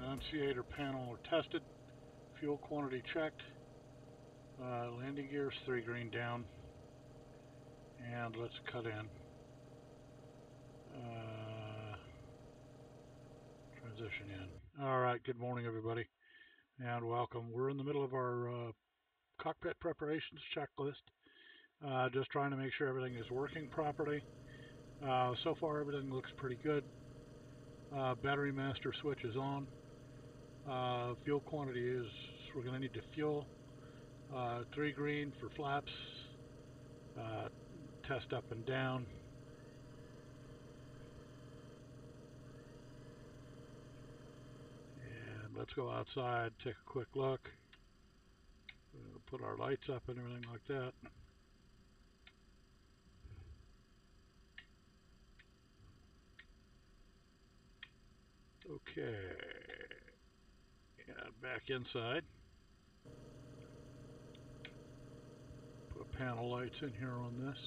Annunciator panel are tested, fuel quantity checked, landing gears 3 green down, and let's cut in. Transition in. Alright, good morning everybody, and welcome. We're in the middle of our cockpit preparations checklist. Just trying to make sure everything is working properly. So far everything looks pretty good. Battery master switch is on. Fuel quantity is, we're going to need to fuel. 3 green for flaps. Test up and down. And let's go outside, take a quick look. We'll put our lights up and everything like that. Okay. And back inside. Put panel lights in here on this.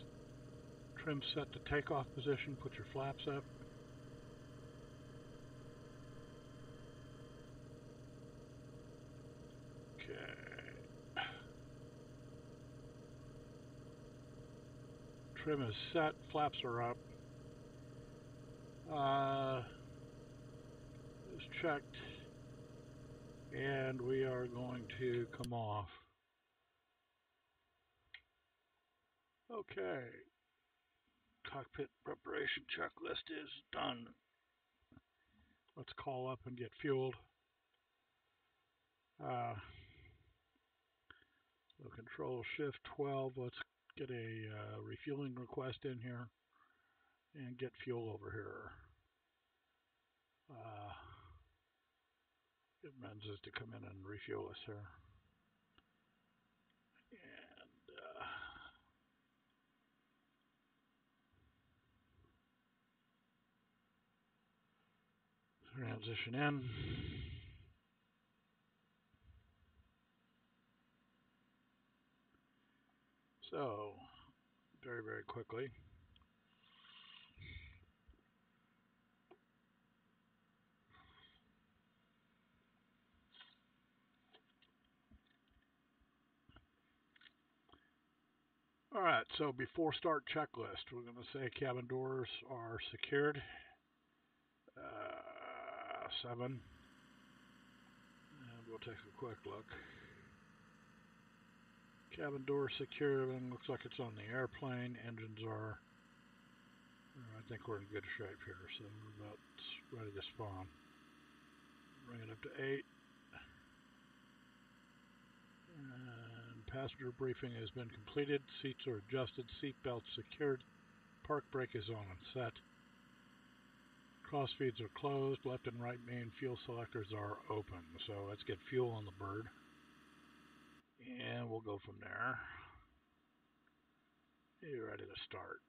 Trim set to takeoff position. Put your flaps up. Okay. Trim is set. Flaps are up. Is checked. And we are going to come off. Okay. Cockpit preparation checklist is done. Let's call up and get fueled. So control shift 12. Let's get a refueling request in here and get fuel over here. Get Menzies to come in and refuel us here. And transition in. So, very, very quickly. All right, so before start checklist, we're going to say cabin doors are secured. 7. And we'll take a quick look. Cabin door secure. Everything looks like it's on the airplane. Engines are, I think we're in good shape here, so we're about ready to spawn. Bring it up to 8. And passenger briefing has been completed. Seats are adjusted. Seat belts secured. Park brake is on and set. Cross feeds are closed. Left and right main fuel selectors are open. So let's get fuel on the bird. And we'll go from there. You're ready to start.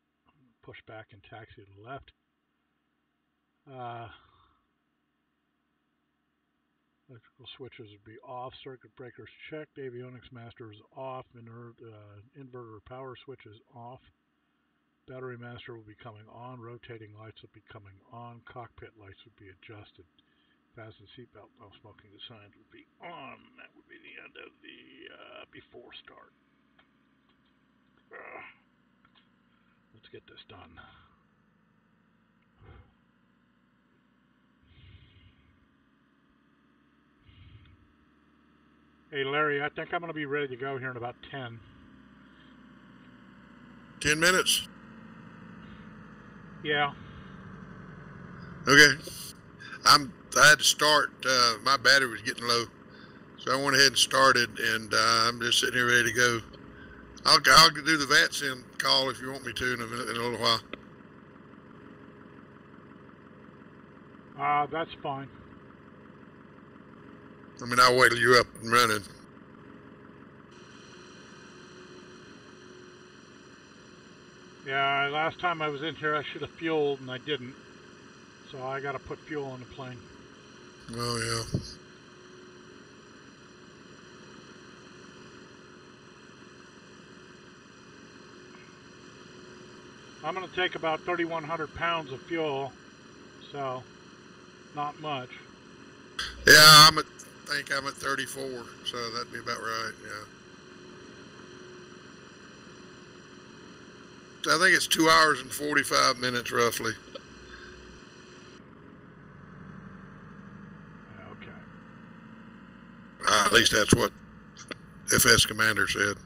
Push back and taxi to the left. Electrical switches would be off. Circuit breakers checked. Avionics master is off. Inverter power switch is off. Battery master will be coming on. Rotating lights will be coming on. Cockpit lights would be adjusted. Fasten seatbelt, no smoking signs would be on. That would be the end of the before start. Let's get this done. Hey Larry, I think I'm going to be ready to go here in about 10. 10 minutes? Yeah. Okay. I had to start. My battery was getting low, so I went ahead and started, and I'm just sitting here ready to go. I'll do the VATSIM call if you want me to in a little while. That's fine. I mean, I'll wait till you're up and running. Yeah, last time I was in here, I should have fueled, and I didn't. So I got to put fuel on the plane. Oh, yeah. I'm going to take about 3,100 pounds of fuel, so not much. Yeah, I think I'm at 34, so that'd be about right, yeah. I think it's 2 hours and 45 minutes, roughly. Okay. At least that's what FS Commander said.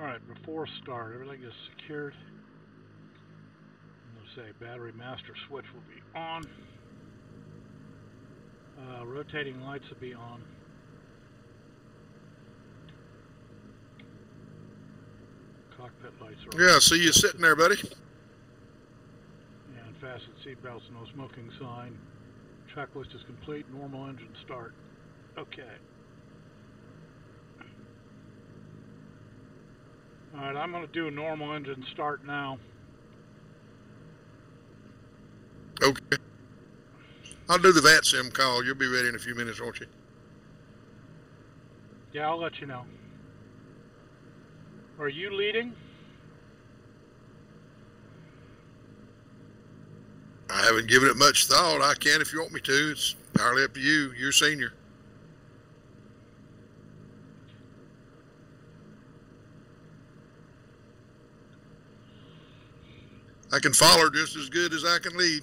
Alright, before start, everything is secured. Let's say battery master switch will be on. Rotating lights will be on. Cockpit lights are on. Yeah, I see you sitting there, buddy. And fasten seatbelts, no smoking sign. Checklist is complete. Normal engine start. Okay. Alright, I'm going to do a normal engine start now. Okay. I'll do the VATSIM call. You'll be ready in a few minutes, won't you? Yeah, I'll let you know. Are you leading? I haven't given it much thought. I can if you want me to. It's entirely up to you. You're senior. I can follow just as good as I can lead.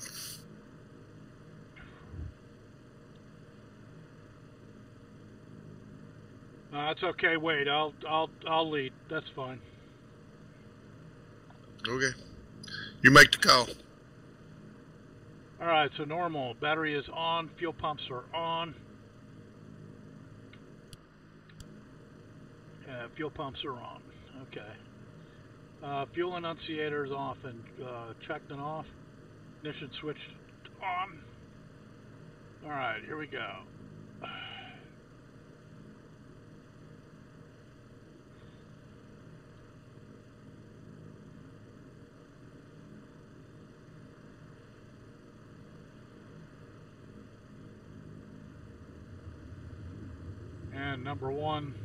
That's okay. Wait, I'll lead. That's fine. Okay. You make the call. All right. So normal. Battery is on. Fuel pumps are on. Fuel pumps are on. Okay. Fuel annunciator is off and checked and off. Ignition switched on. All right. Here we go. And number one.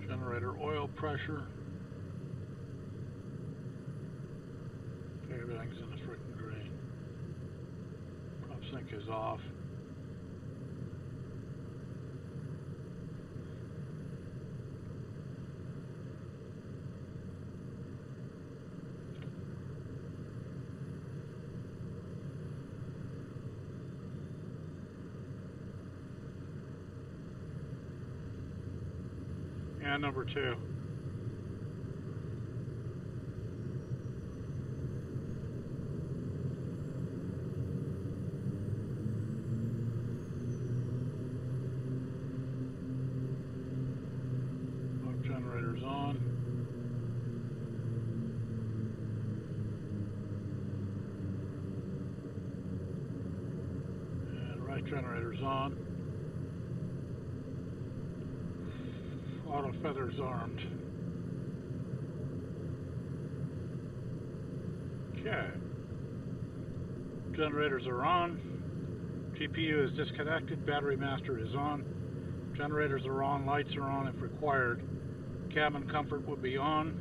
Generator oil pressure. Okay, everything's in the freaking green. Prop sync is off. And number two. Generator's on. And right generator's on. Auto feathers armed. Okay. Generators are on. GPU is disconnected. Battery master is on. Generators are on. Lights are on if required. Cabin comfort will be on.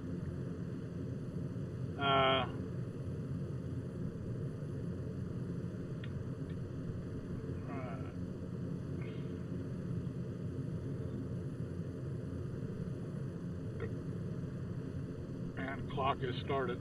And clock is started.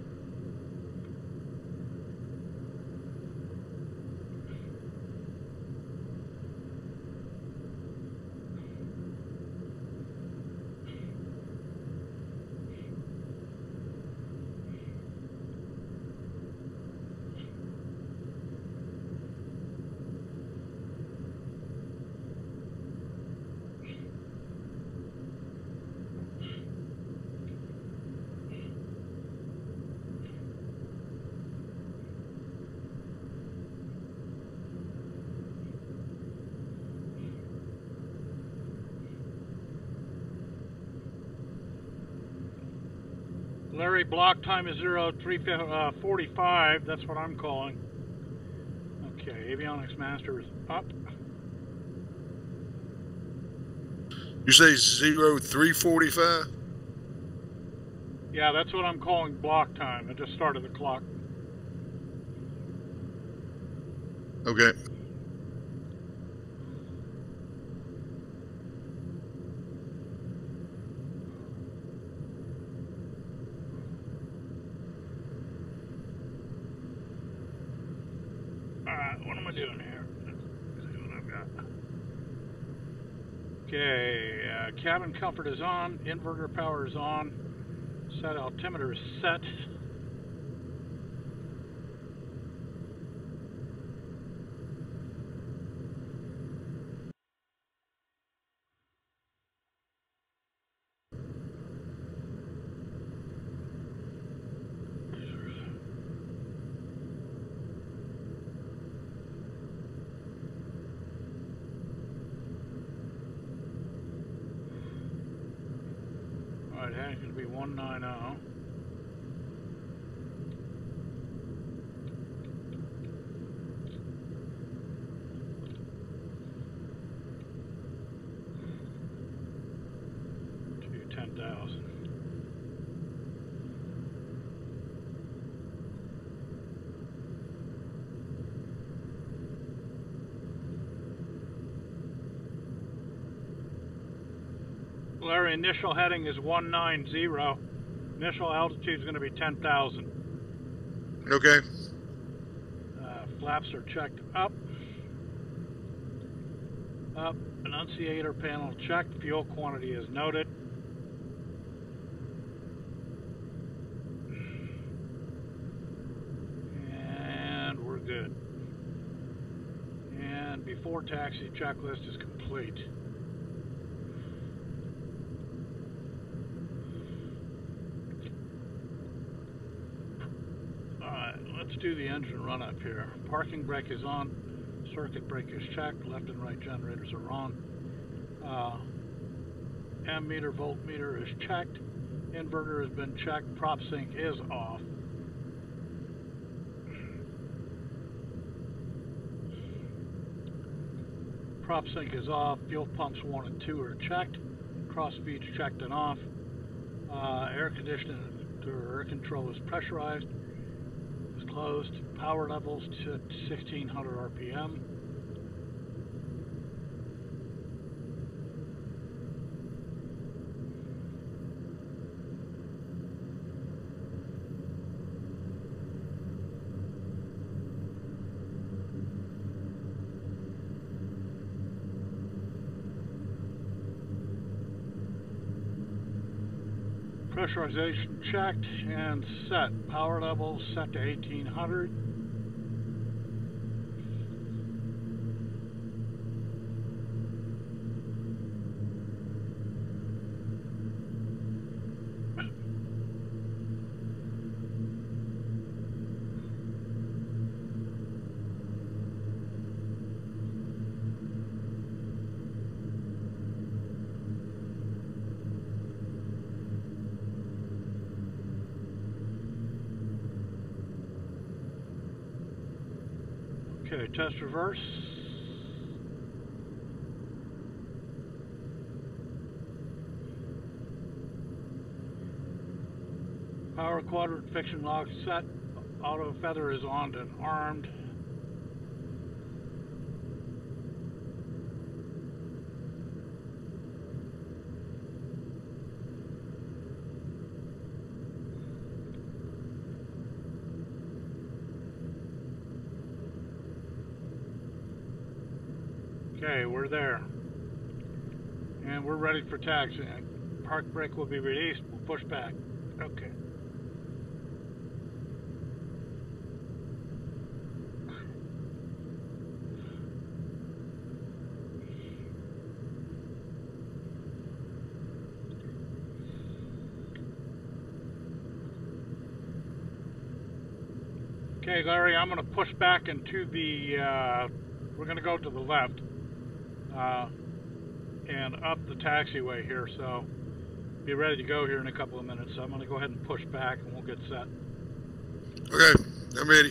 Larry, block time is 03:45. That's what I'm calling. Okay, avionics master is up. You say 03:45? Yeah, that's what I'm calling block time. I just started the clock. Okay. Okay, cabin comfort is on, inverter power is on, set altimeter is set. Alright, heading going to be 190. To 10,000. Larry, initial heading is 190. Initial altitude is going to be 10,000. Okay. Flaps are checked up. Up. Annunciator panel checked. Fuel quantity is noted. And we're good. And before taxi checklist is complete. Let's do the engine run up here. Parking brake is on. Circuit brake is checked. Left and right generators are on. Ammeter, voltmeter is checked. Inverter has been checked. Prop sync is off. Prop sync is off. Fuel pumps 1 and 2 are checked. Cross feeds checked and off. Air conditioning or air control is pressurized. Closed. Power levels to 1600 RPM. Pressurization checked and set. Power level set to 1800. Okay, test reverse. Power quadrant fixing lock set. Auto feather is on and armed. Okay, we're there. And we're ready for taxiing. Park brake will be released. We'll push back. Okay. Okay, Larry, I'm going to push back into the, we're going to go to the left. And up the taxiway here, so be ready to go here in a couple of minutes. So I'm going to go ahead and push back and we'll get set. Okay, I'm ready.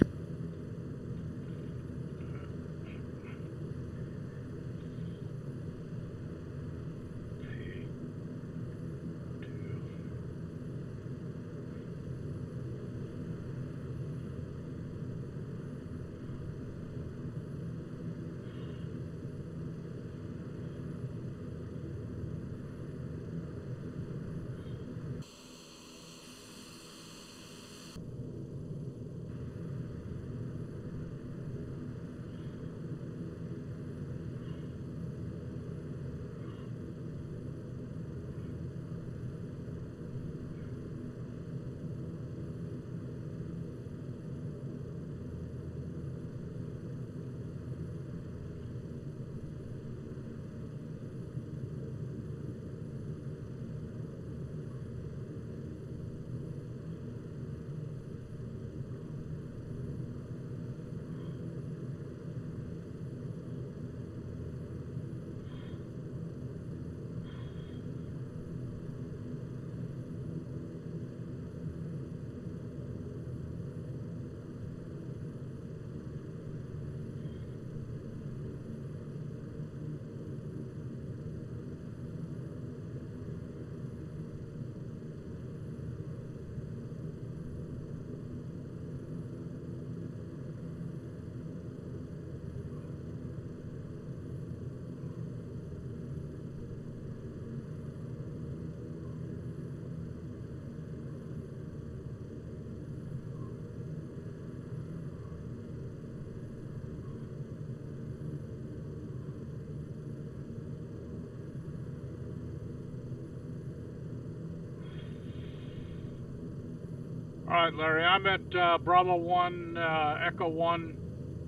All right, Larry, I'm at Bravo 1, Echo 1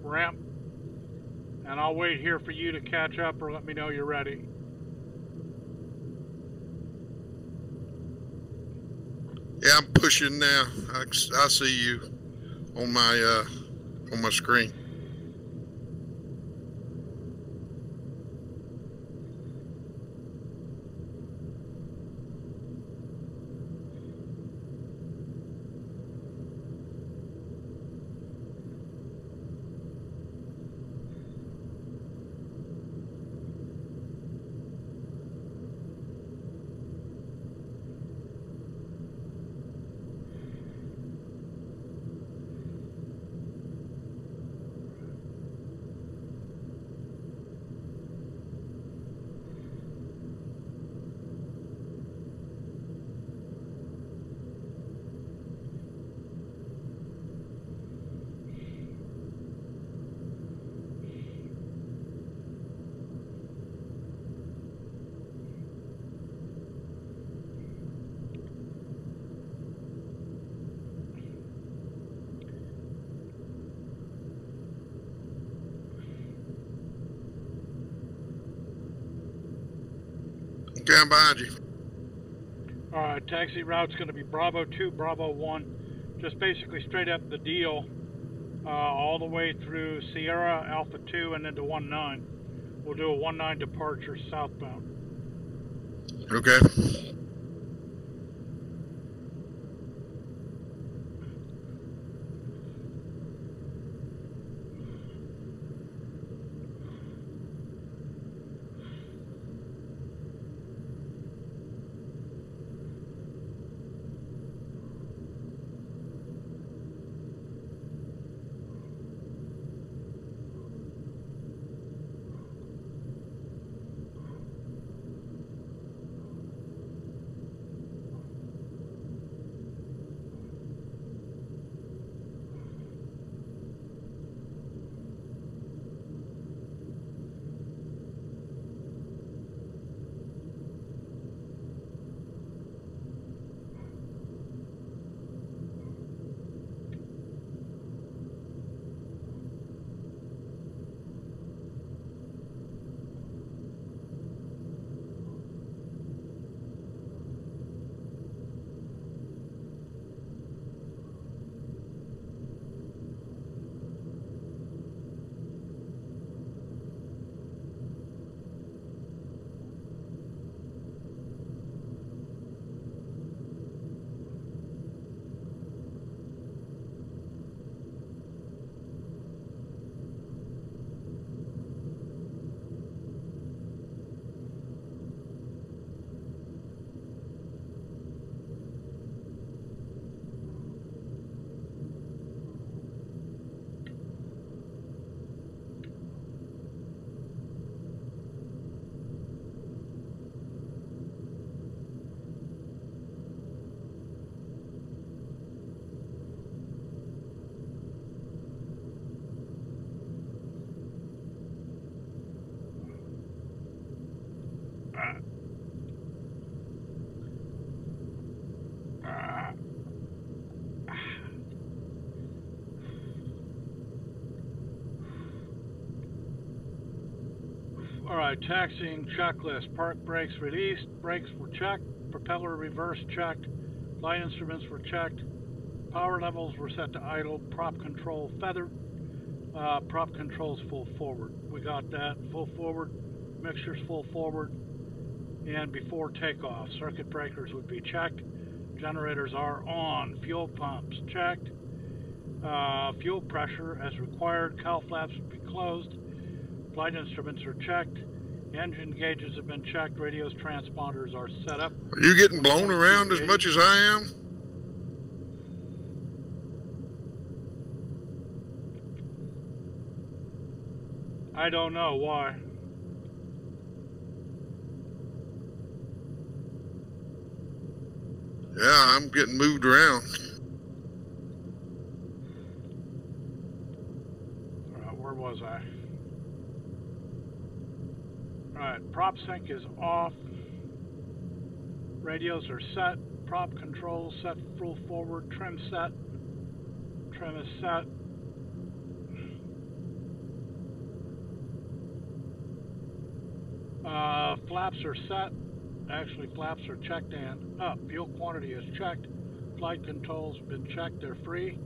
ramp, and I'll wait here for you to catch up or let me know you're ready. Yeah, I'm pushing now. I see you on my screen. Okay, I'm behind you. All right, taxi route's going to be Bravo 2, Bravo 1, just basically straight up the deal, all the way through Sierra, Alpha 2, and into 19. We'll do a 19 departure southbound. Okay. All right, taxiing checklist. Park brakes released. Brakes were checked. Propeller reverse checked. Flight instruments were checked. Power levels were set to idle. Prop control feathered. Prop controls full forward. We got that. Full forward. Mixtures full forward. And before takeoff, circuit breakers would be checked. Generators are on. Fuel pumps checked. Fuel pressure as required. Cowl flaps would be closed. Flight instruments are checked. Engine gauges have been checked. Radios transponders are set up. Are you getting blown around as much as I am? I don't know why. Yeah, I'm getting moved around. All right, where was I? All right, prop sync is off. Radios are set. Prop controls set full forward. Trim set. Trim is set. Flaps are set. Actually, flaps are checked and up. Fuel quantity is checked. Flight controls have been checked. They're free.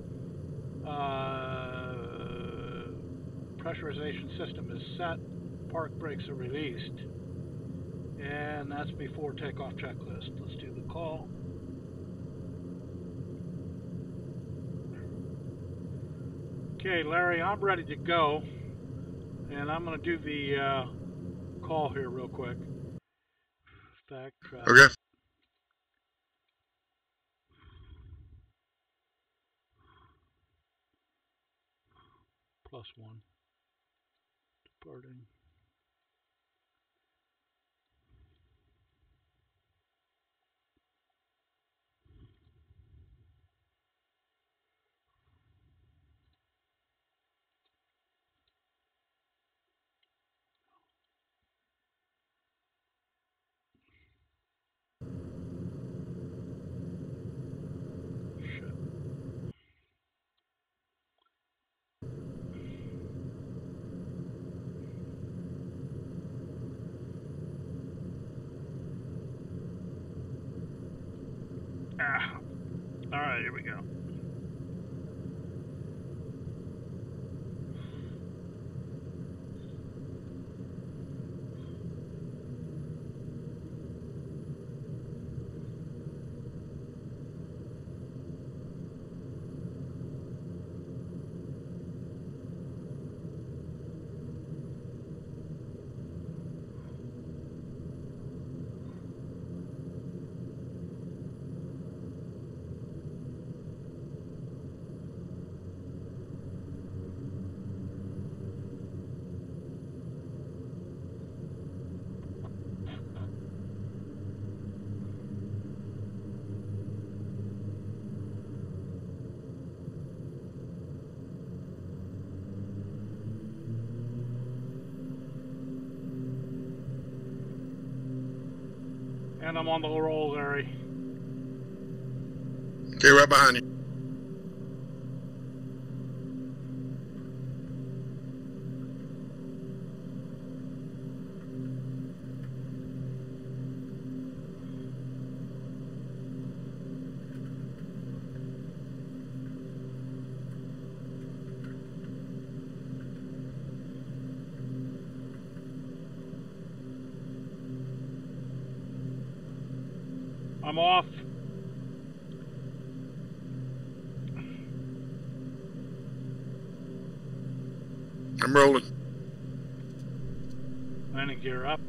Pressurization system is set. Park brakes are released. And that's before takeoff checklist. Let's do the call. Okay, Larry, I'm ready to go. And I'm going to do the call here real quick. Okay. +1. Departing. All right, here we go. And I'm on the roll, Larry. Okay, right behind you. I'm off. I'm rolling. Landing gear up.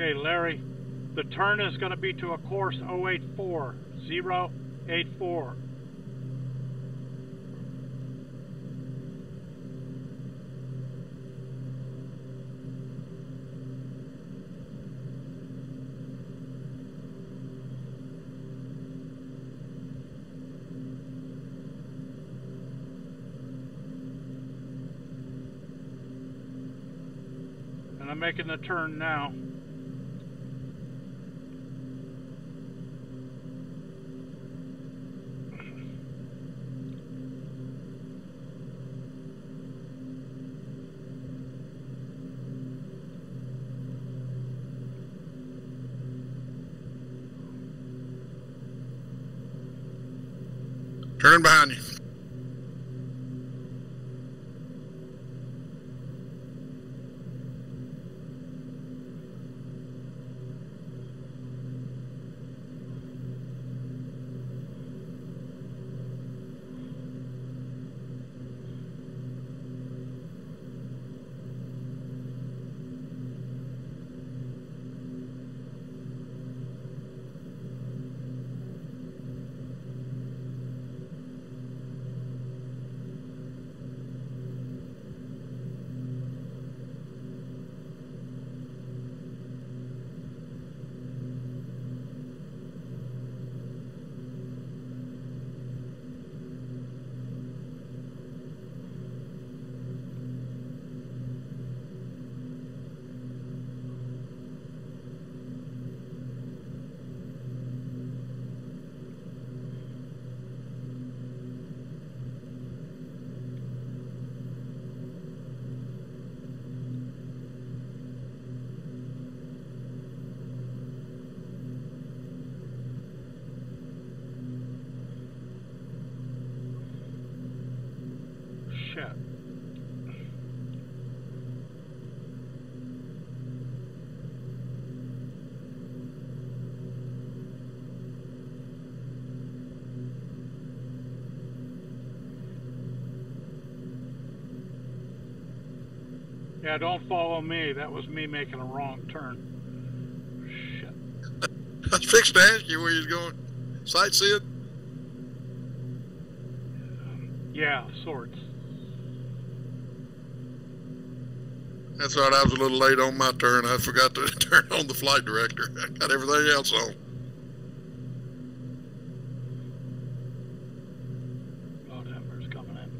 Okay, Larry, the turn is going to be to a course 084, 084. And I'm making the turn now. Turn behind you. Shit. Yeah, don't follow me. That was me making a wrong turn. Shit. I was fixing to ask you where you're going. Sightseeing? Yeah, sorts. That's all right. I was a little late on my turn. I forgot to turn on the flight director. I got everything else on. Oh, Denver's coming in.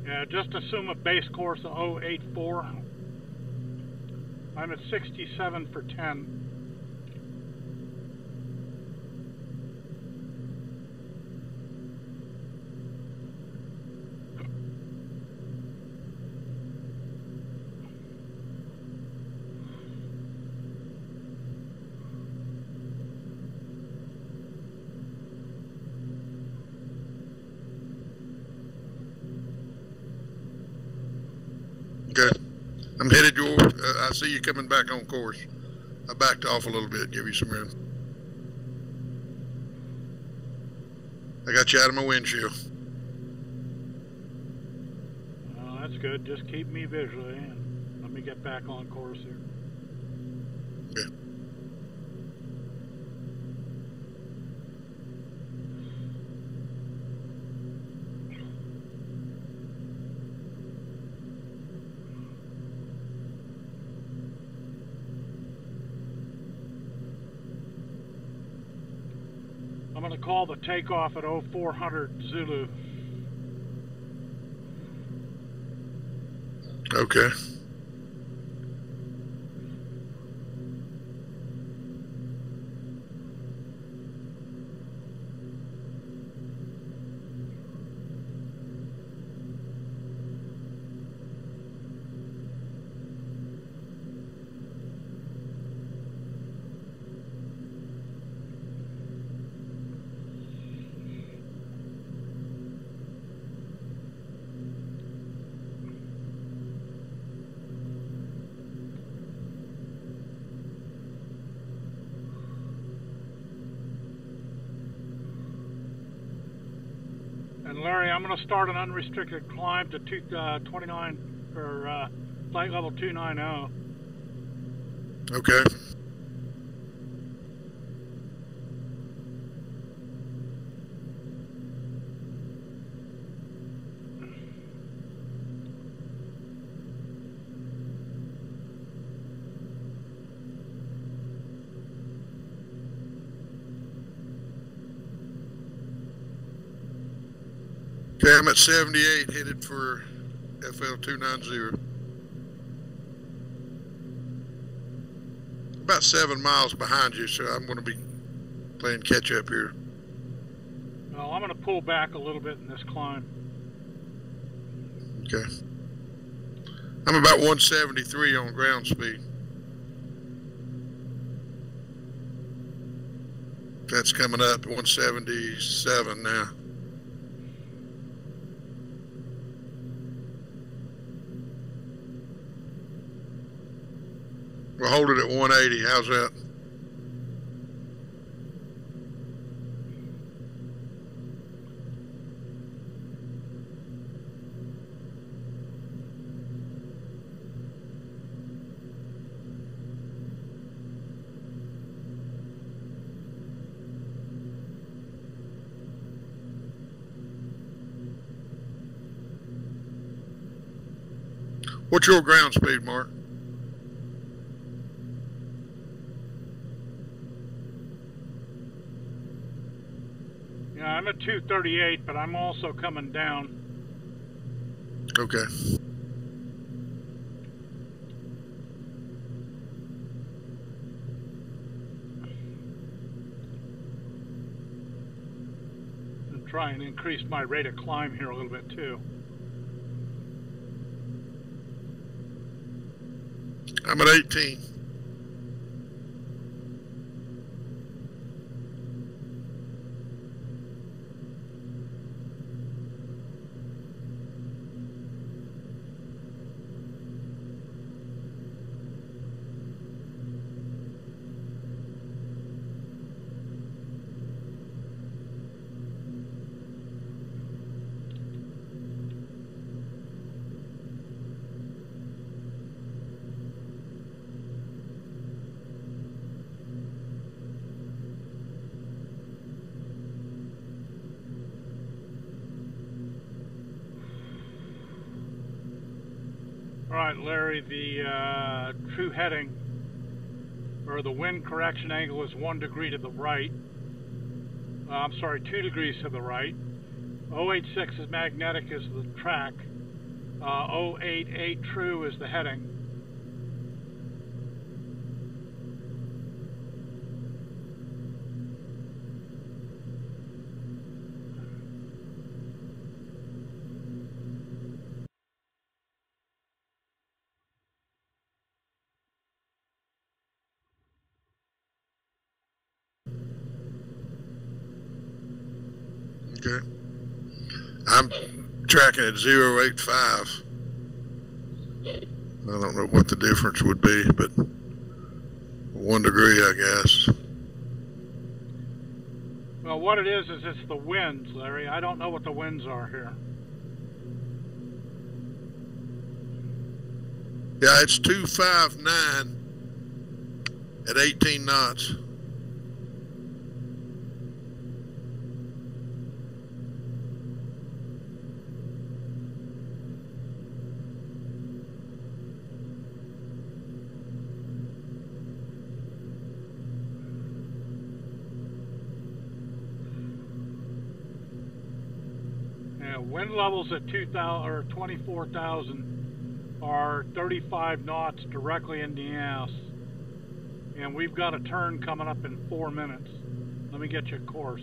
Yeah, just assume a base course of 084. I'm at 67 for 10. Okay. I'm headed your, I see you coming back on course. I backed off a little bit, give you some room. I got you out of my windshield. Oh, that's good. Just keep me visually and let me get back on course here. Okay. I'm going to call the takeoff at 0400 Zulu. Okay. And Larry, I'm going to start an unrestricted climb to 29 or flight level 290. Okay. Okay, I'm at 78, headed for FL 290. About 7 miles behind you, so I'm going to be playing catch up here. Well, I'm going to pull back a little bit in this climb. Okay. I'm about 173 on ground speed. That's coming up 177 now. We'll hold it at 180. How's that? What's your ground speed, Mark? Yeah, I'm at 238, but I'm also coming down. Okay. And try and increase my rate of climb here a little bit too. I'm at 18. All right, Larry, the true heading, or the wind correction angle, is 1 degree to the right. I'm sorry, 2 degrees to the right. 086 is magnetic is the track. 088 true is the heading. Okay. I'm tracking at 085. I don't know what the difference would be, but 1 degree, I guess. Well, what it is it's the winds, Larry. I don't know what the winds are here. Yeah, it's 259 at 18 knots. Wind levels at 2,000 or 24,000 are 35 knots directly in the ass, and we've got a turn coming up in 4 minutes. Let me get you a course.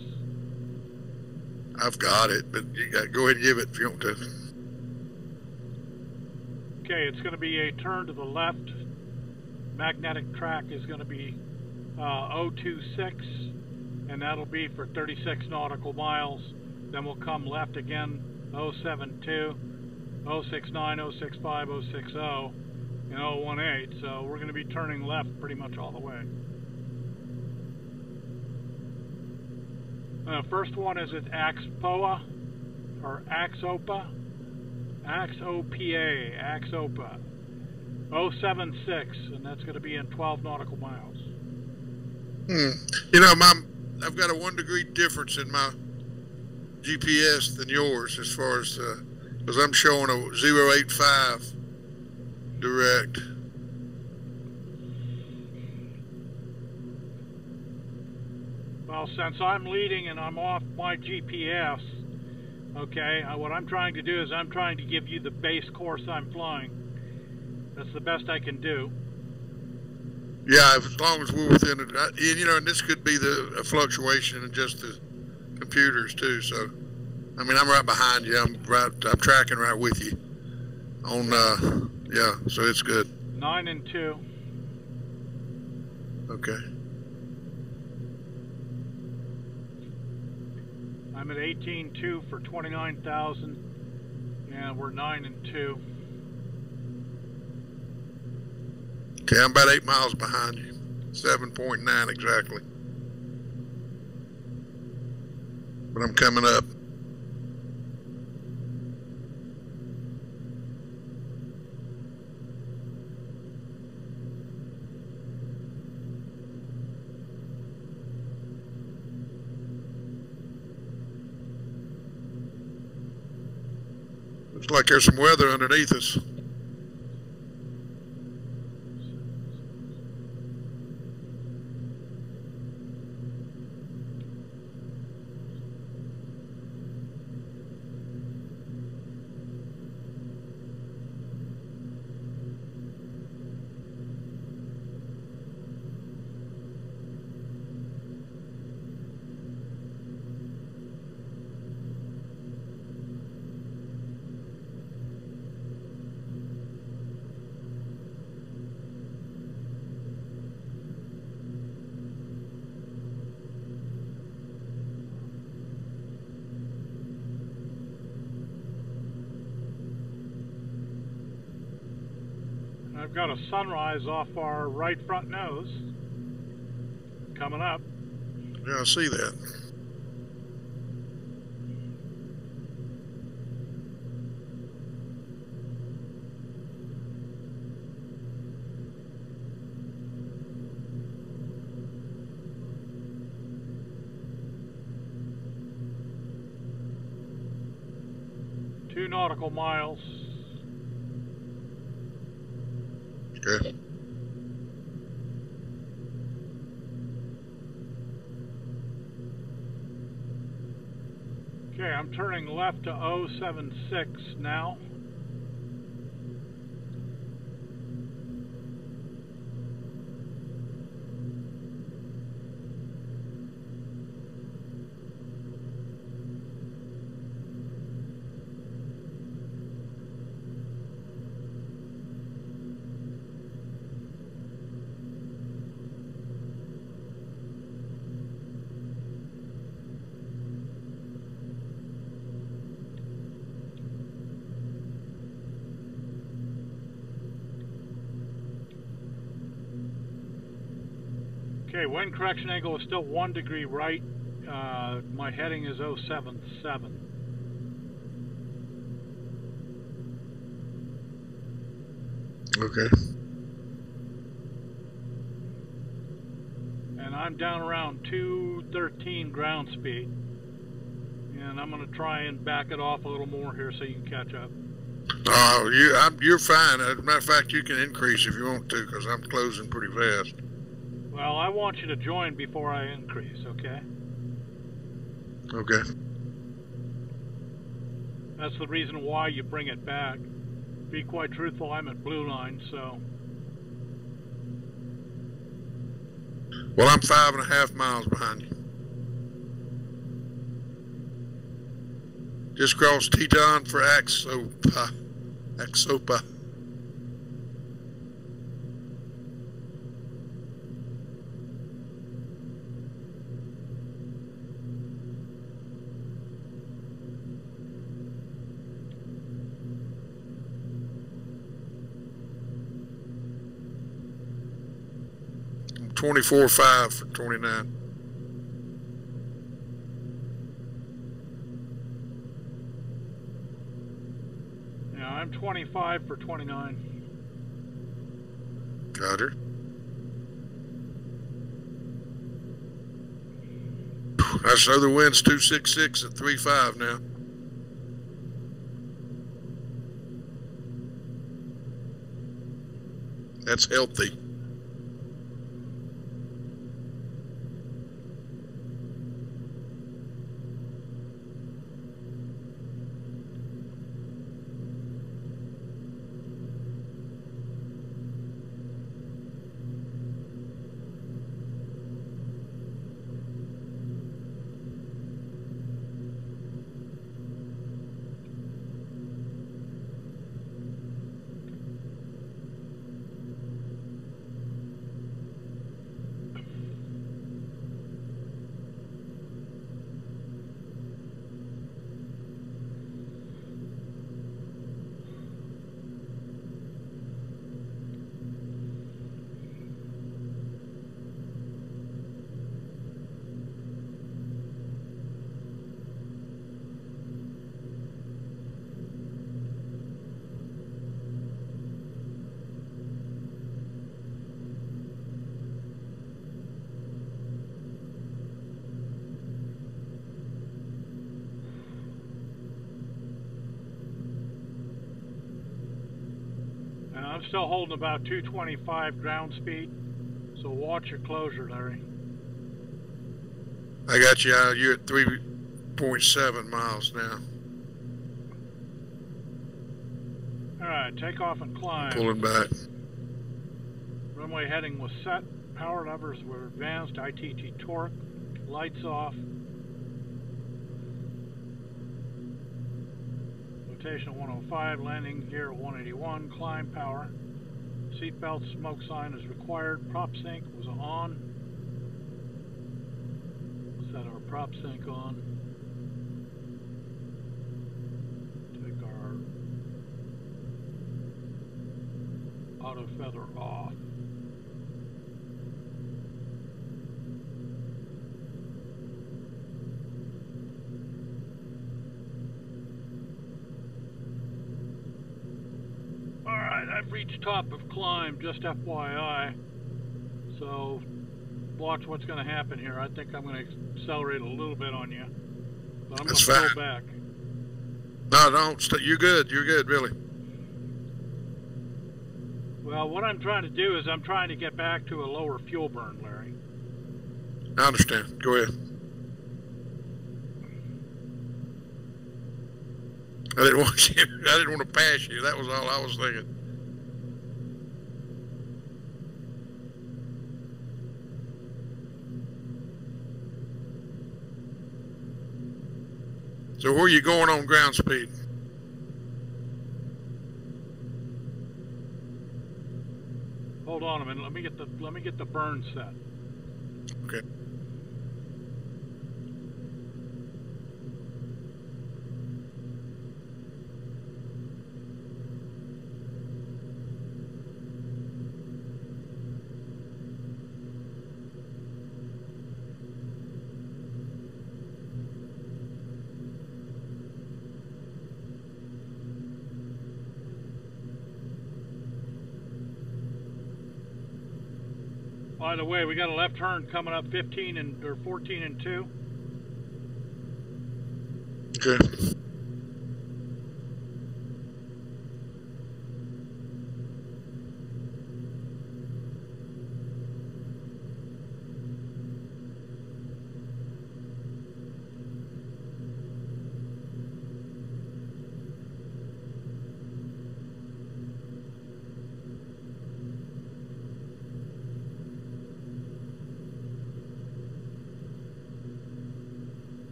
I've got it, but you got to go ahead and give it if you want to. Okay, it's going to be a turn to the left. Magnetic track is going to be 026, and that'll be for 36 nautical miles. Then we'll come left again, 072, 069, 065, 060, and 018. So we're going to be turning left pretty much all the way. First one is at AXPOA, or AXOPA, AXOPA, 076, and that's going to be in 12 nautical miles. You know, I've got a 1 degree difference in my GPS than yours as far as, because I'm showing a 085 direct. Well, since I'm leading and I'm off my GPS, okay, what I'm trying to do is I'm trying to give you the base course I'm flying. That's the best I can do. Yeah, as long as we're within it. And, you know, and this could be a fluctuation in just the computers too. So, I mean, I'm right behind you. I'm tracking right with you. On, yeah, so it's good. 9 and 2. Okay. I'm at 18.2 for 29,000, and we're 9 and 2. Okay, I'm about 8 miles behind you. 7.9 exactly. But I'm coming up. Looks like there's some weather underneath us. I've got a sunrise off our right front nose coming up. Yeah, I see that. Two nautical miles. Okay. Okay, I'm turning left to 076 now. Okay, wind correction angle is still 1 degree right. My heading is 077. Okay. And I'm down around 213 ground speed. And I'm going to try and back it off a little more here so you can catch up. You're fine. As a matter of fact, you can increase if you want to, because I'm closing pretty fast. Well, I want you to join before I increase, okay? Okay. That's the reason why you bring it back. Be quite truthful, I'm at blue line, so... Well, I'm 5.5 miles behind you. Just crossed Teton for Axopa. Axopa. I'm 24.5 for 29. I'm 25 for 29. Got her. That's other wind's 266 at 3.5 now. That's healthy. I'm still holding about 225 ground speed, so watch your closure, Larry. I got you out. You're at 3.7 miles now. All right, take off and climb. Pulling back. Runway heading was set. Power levers were advanced. ITT torque. Lights off. Rotation 105. Landing gear 181. Climb power. Seatbelt smoke sign is required. Prop sync was on. Set our prop sync on. Take our auto feather off. Alright, I've reached top of climb, just FYI. So watch what's going to happen here. I think I'm going to accelerate a little bit on you. But I'm going to pull back. No, don't. You're good. You're good, Billy. Well, what I'm trying to do is I'm trying to get back to a lower fuel burn, Larry. I understand. Go ahead. I didn't want you. I didn't want to pass you. That was all I was thinking. So where are you going on ground speed? Hold on a minute. Let me get the burn set. Okay. By the way, we got a left turn coming up 15 and or 14 and 2. Okay.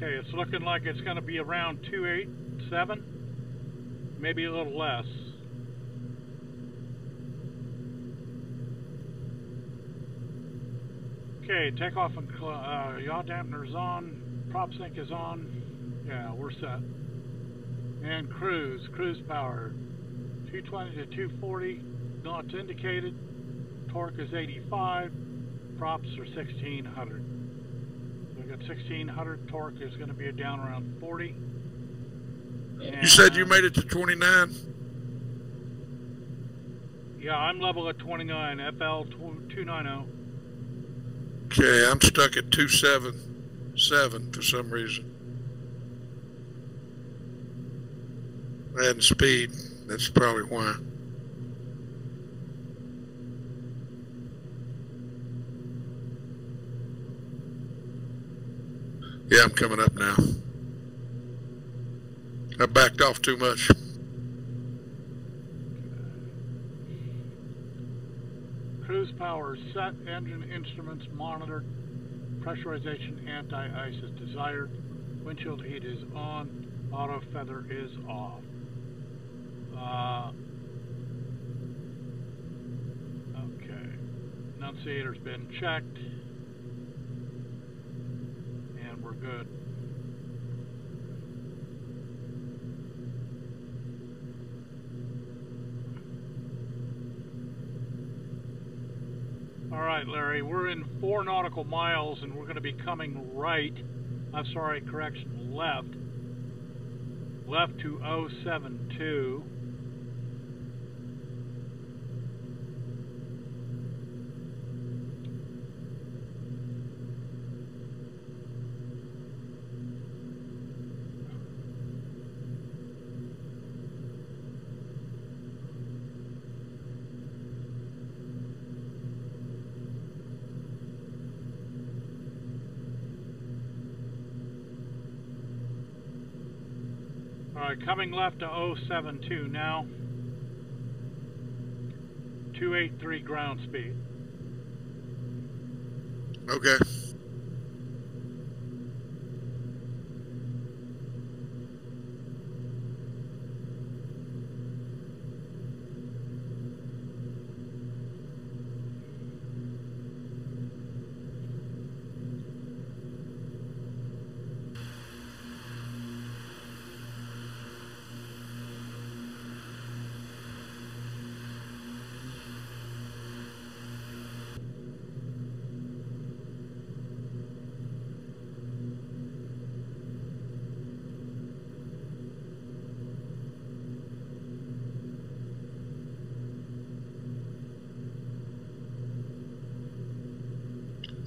Okay, it's looking like it's going to be around 287, maybe a little less. Okay, takeoff and yaw dampener's on, prop sync is on. Yeah, we're set. And cruise power, 220 to 240, knots indicated. Torque is 85, props are 1600. We've got 1600, torque is going to be down around 40. And you said you made it to 29? Yeah, I'm level at 29, FL 290. Okay, I'm stuck at 277 for some reason. Adding speed, that's probably why. Yeah, I'm coming up now. I backed off too much. Cruise power is set, engine instruments monitored, pressurization anti-ice is desired, windshield heat is on, auto feather is off. Okay, annunciator's been checked, and we're good. All right, Larry, we're in 4 nautical miles, and we're going to be coming right. I'm sorry, correction, left. Left to 072. Alright, coming left to 072 now. 283 ground speed. Okay.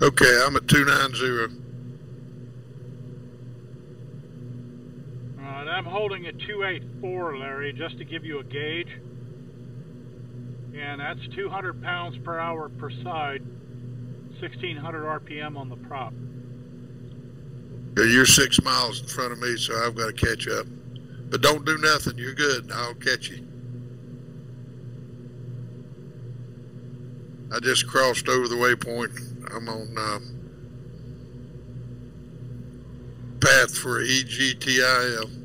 Okay, I'm at 290. All right, I'm holding at 284, Larry, just to give you a gauge. And that's 200 pounds per hour per side, 1600 RPM on the prop. Yeah, you're 6 miles in front of me, so I've got to catch up. But don't do nothing. You're good. I'll catch you. I just crossed over the waypoint. I'm on path for EGTIL.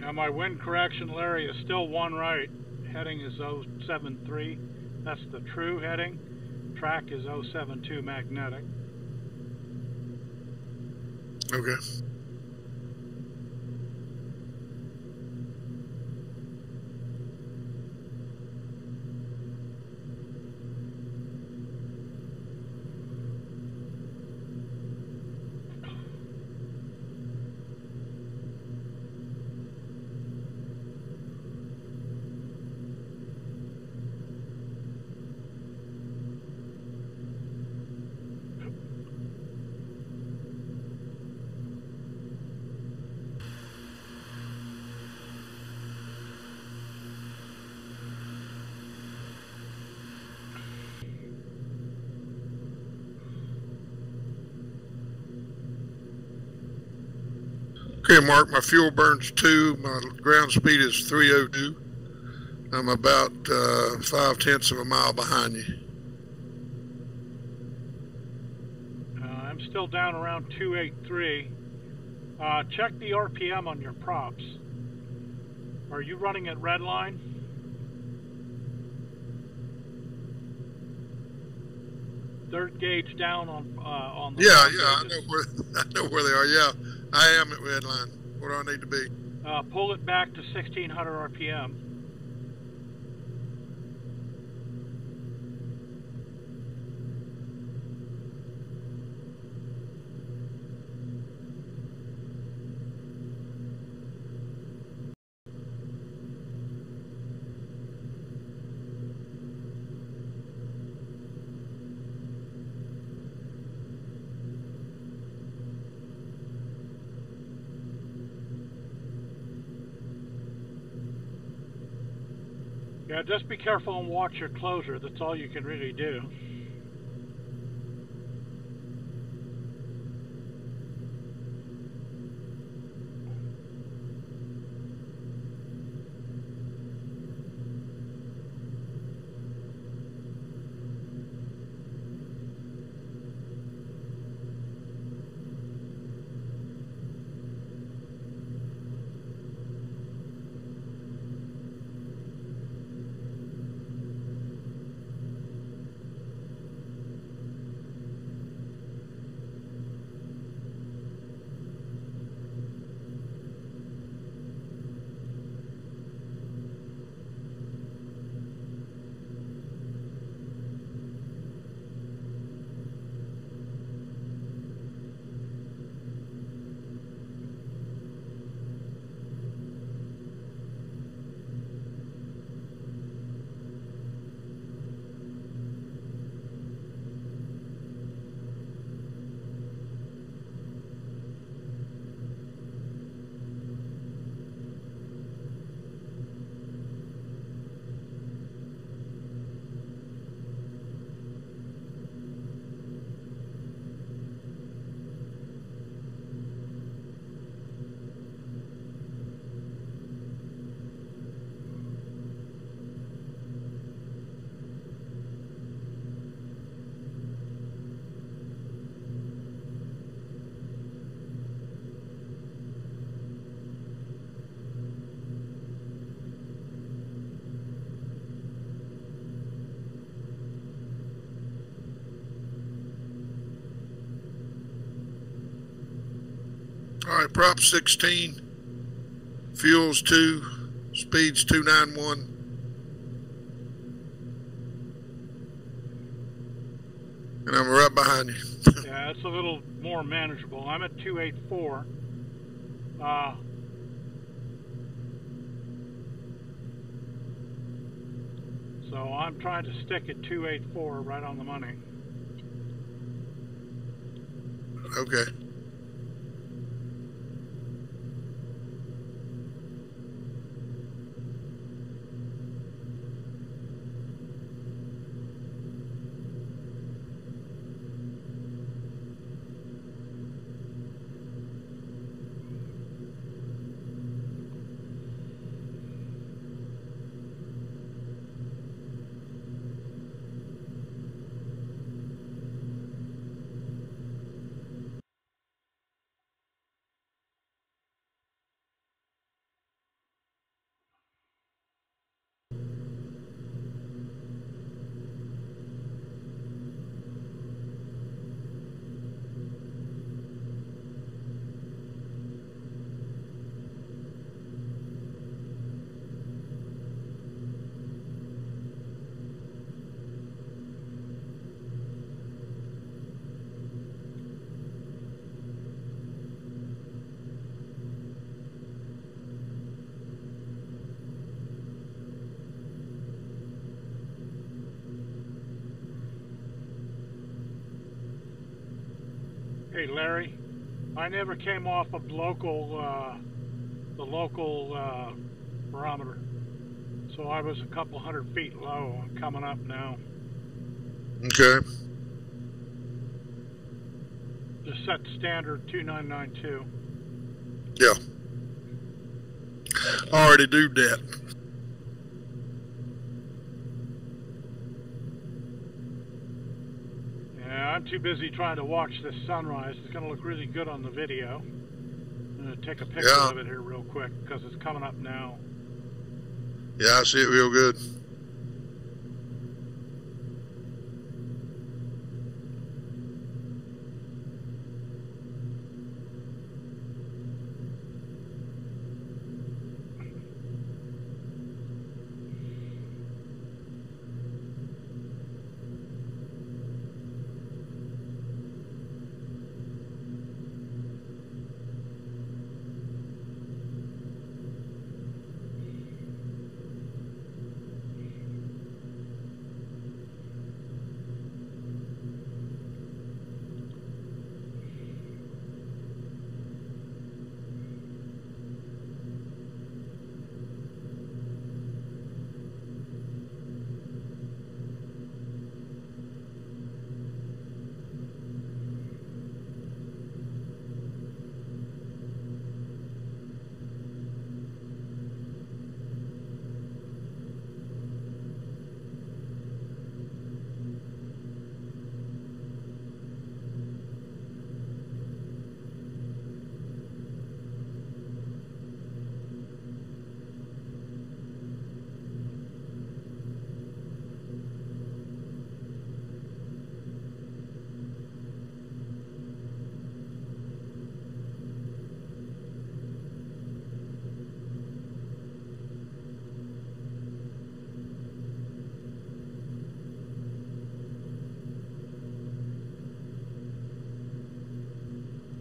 Now my wind correction, Larry, is still 1 right. Heading is 073. That's the true heading. Track is 072 magnetic. Okay. Okay, Mark, my fuel burns 2. My ground speed is 302. I'm about 5/10 of a mile behind you. I'm still down around 283. Check the RPM on your props. Are you running at red line? Third gauge down on the Yeah, I know where they are. Yeah, I am at red line. What do I need to be? Pull it back to 1600 RPM. Yeah, just be careful and watch your closure. That's all you can really do. All right, prop 16, fuels 2, speeds 291. And I'm right behind you. Yeah, it's a little more manageable. I'm at 284. So I'm trying to stick at 284, right on the money. Okay. Hey, Larry, I never came off of the local barometer, so I was a couple 100 feet low. I'm coming up now. Okay. Just set standard 2992. Yeah. Already do that. Yeah, I'm too busy trying to watch this sunrise. It's going to look really good on the video. I'm going to take a picture of it here real quick because it's coming up now. Yeah, I see it real good.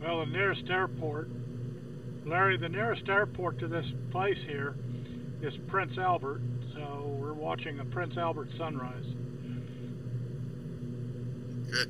Well, the nearest airport, Larry, the nearest airport to this place here is Prince Albert, so we're watching a Prince Albert sunrise. Okay.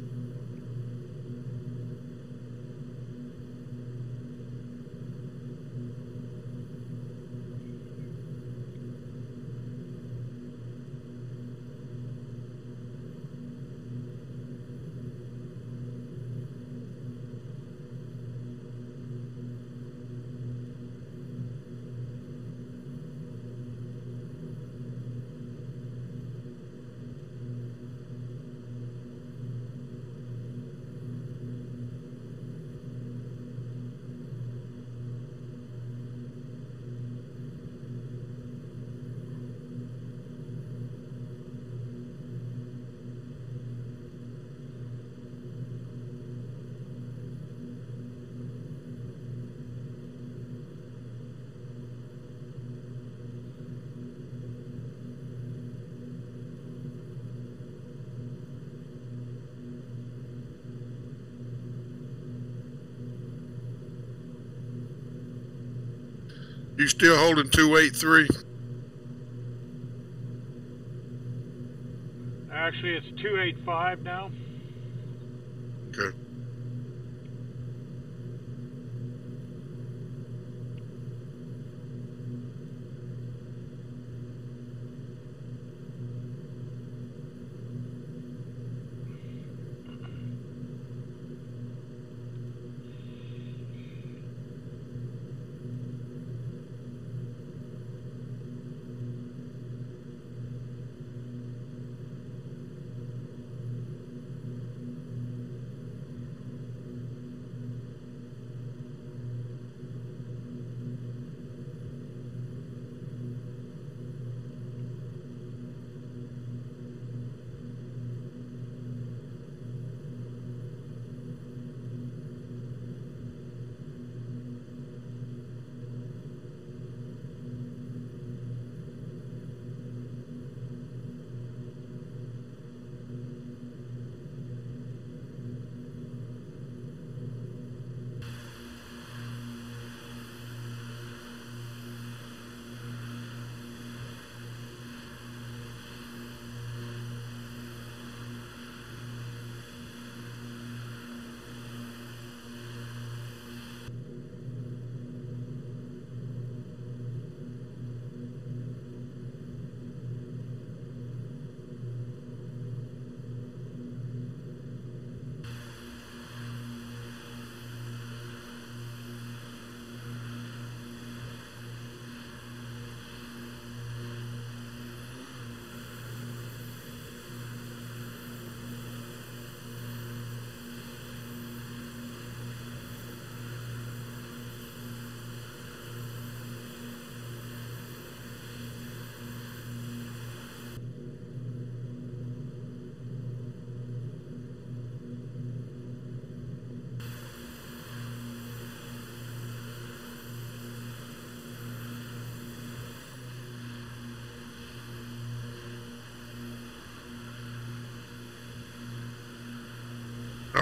You still holding 283? Actually, it's 285 now. Okay.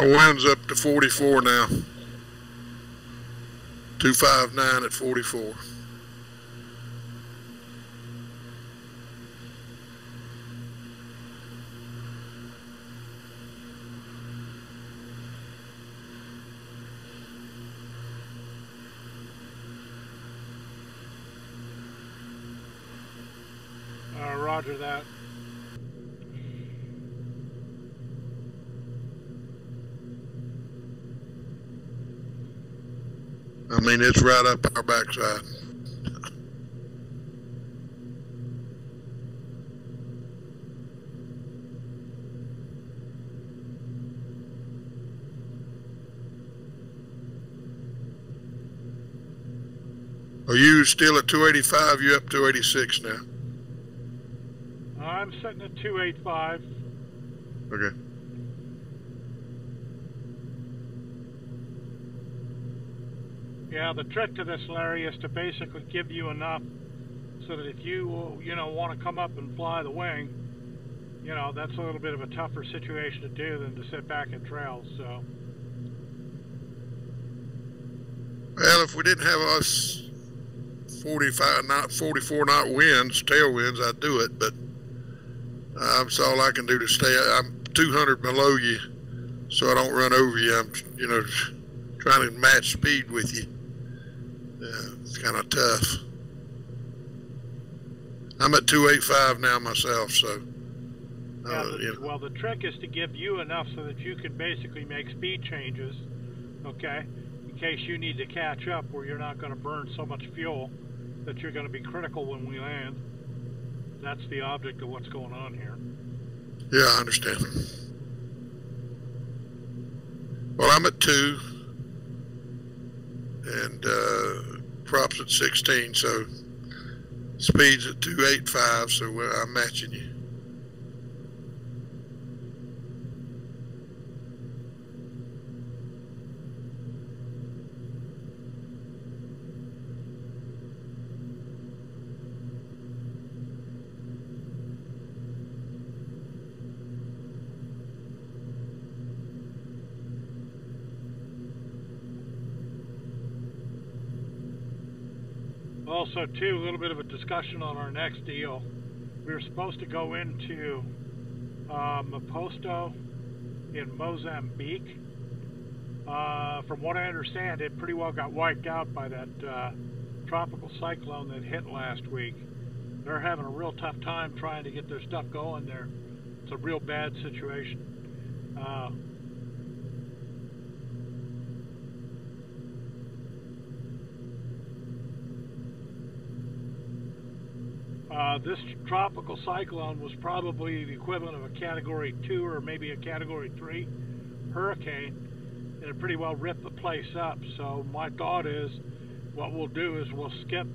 Our wind's up to 44 now. 259 at 44. Roger that. I mean, it's right up our backside. Are you still at 285? You up 286 now? I'm sitting at 285. Okay. Yeah, the trick to this, Larry, is to basically give you enough so that if you want to come up and fly the wing, that's a little bit of a tougher situation to do than to sit back and trail. So. Well, if we didn't have us 44 knot winds, tailwinds, I'd do it, but that's all I can do to stay. I'm 200 below you, so I don't run over you. I'm, trying to match speed with you. Yeah, it's kind of tough. I'm at 285 now myself, so. Well, the trick is to give you enough so that you can basically make speed changes, okay, in case you need to catch up where you're not going to burn so much fuel that you're going to be critical when we land. That's the object of what's going on here. Yeah, I understand. Well, I'm at 2, and props at 16, so speed's at 285, so I'm matching you. Also, too, a little bit of a discussion on our next deal. We were supposed to go into Maposto in Mozambique. From what I understand, it pretty well got wiped out by that tropical cyclone that hit last week. They're having a real tough time trying to get their stuff going there. It's a real bad situation. This tropical cyclone was probably the equivalent of a Category 2 or maybe a Category 3 hurricane, and it pretty well ripped the place up. So my thought is, what we'll do is we'll skip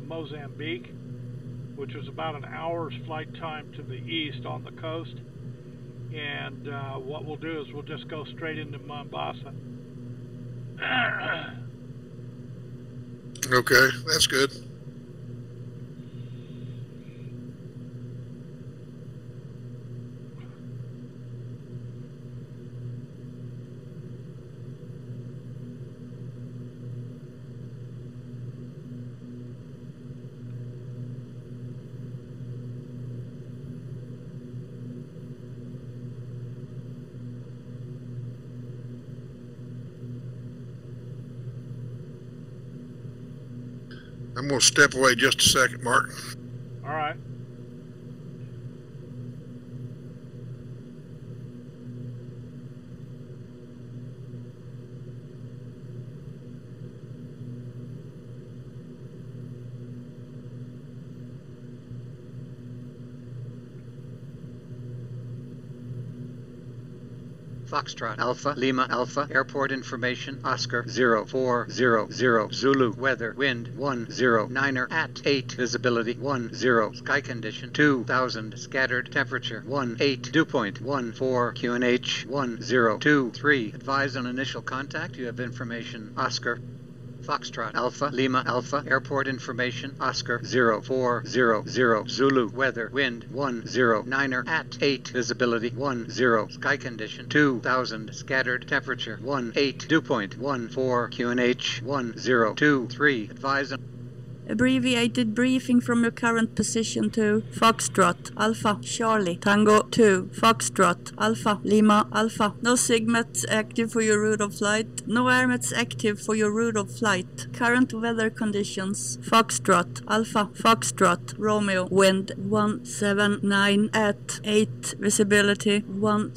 Mozambique, which is about an hour's flight time to the east on the coast, and what we'll do is we'll just go straight into Mombasa. Okay, that's good. I'm going to step away just a second, Mark. All right. Foxtrot Alpha Lima Alpha Airport information Oscar 0400 Zulu weather wind 109er at 8 visibility 10 sky condition 2000 scattered temperature 18 dew point 14 QNH 1023 advise on initial contact. You have information Oscar Foxtrot Alpha Lima Alpha Airport information Oscar 0400 Zulu weather wind 109er at 8 visibility 10 sky condition 2000 scattered temperature 18 dew point 14 QNH 1023 advise Abbreviated briefing from your current position to Foxtrot, Alpha, Charlie, Tango 2, Foxtrot, Alpha, Lima, Alpha. No SIGMETs active for your route of flight. No AirMETs active for your route of flight. Current weather conditions. Foxtrot, Alpha, Foxtrot, Romeo, wind 179 at 8, visibility 10,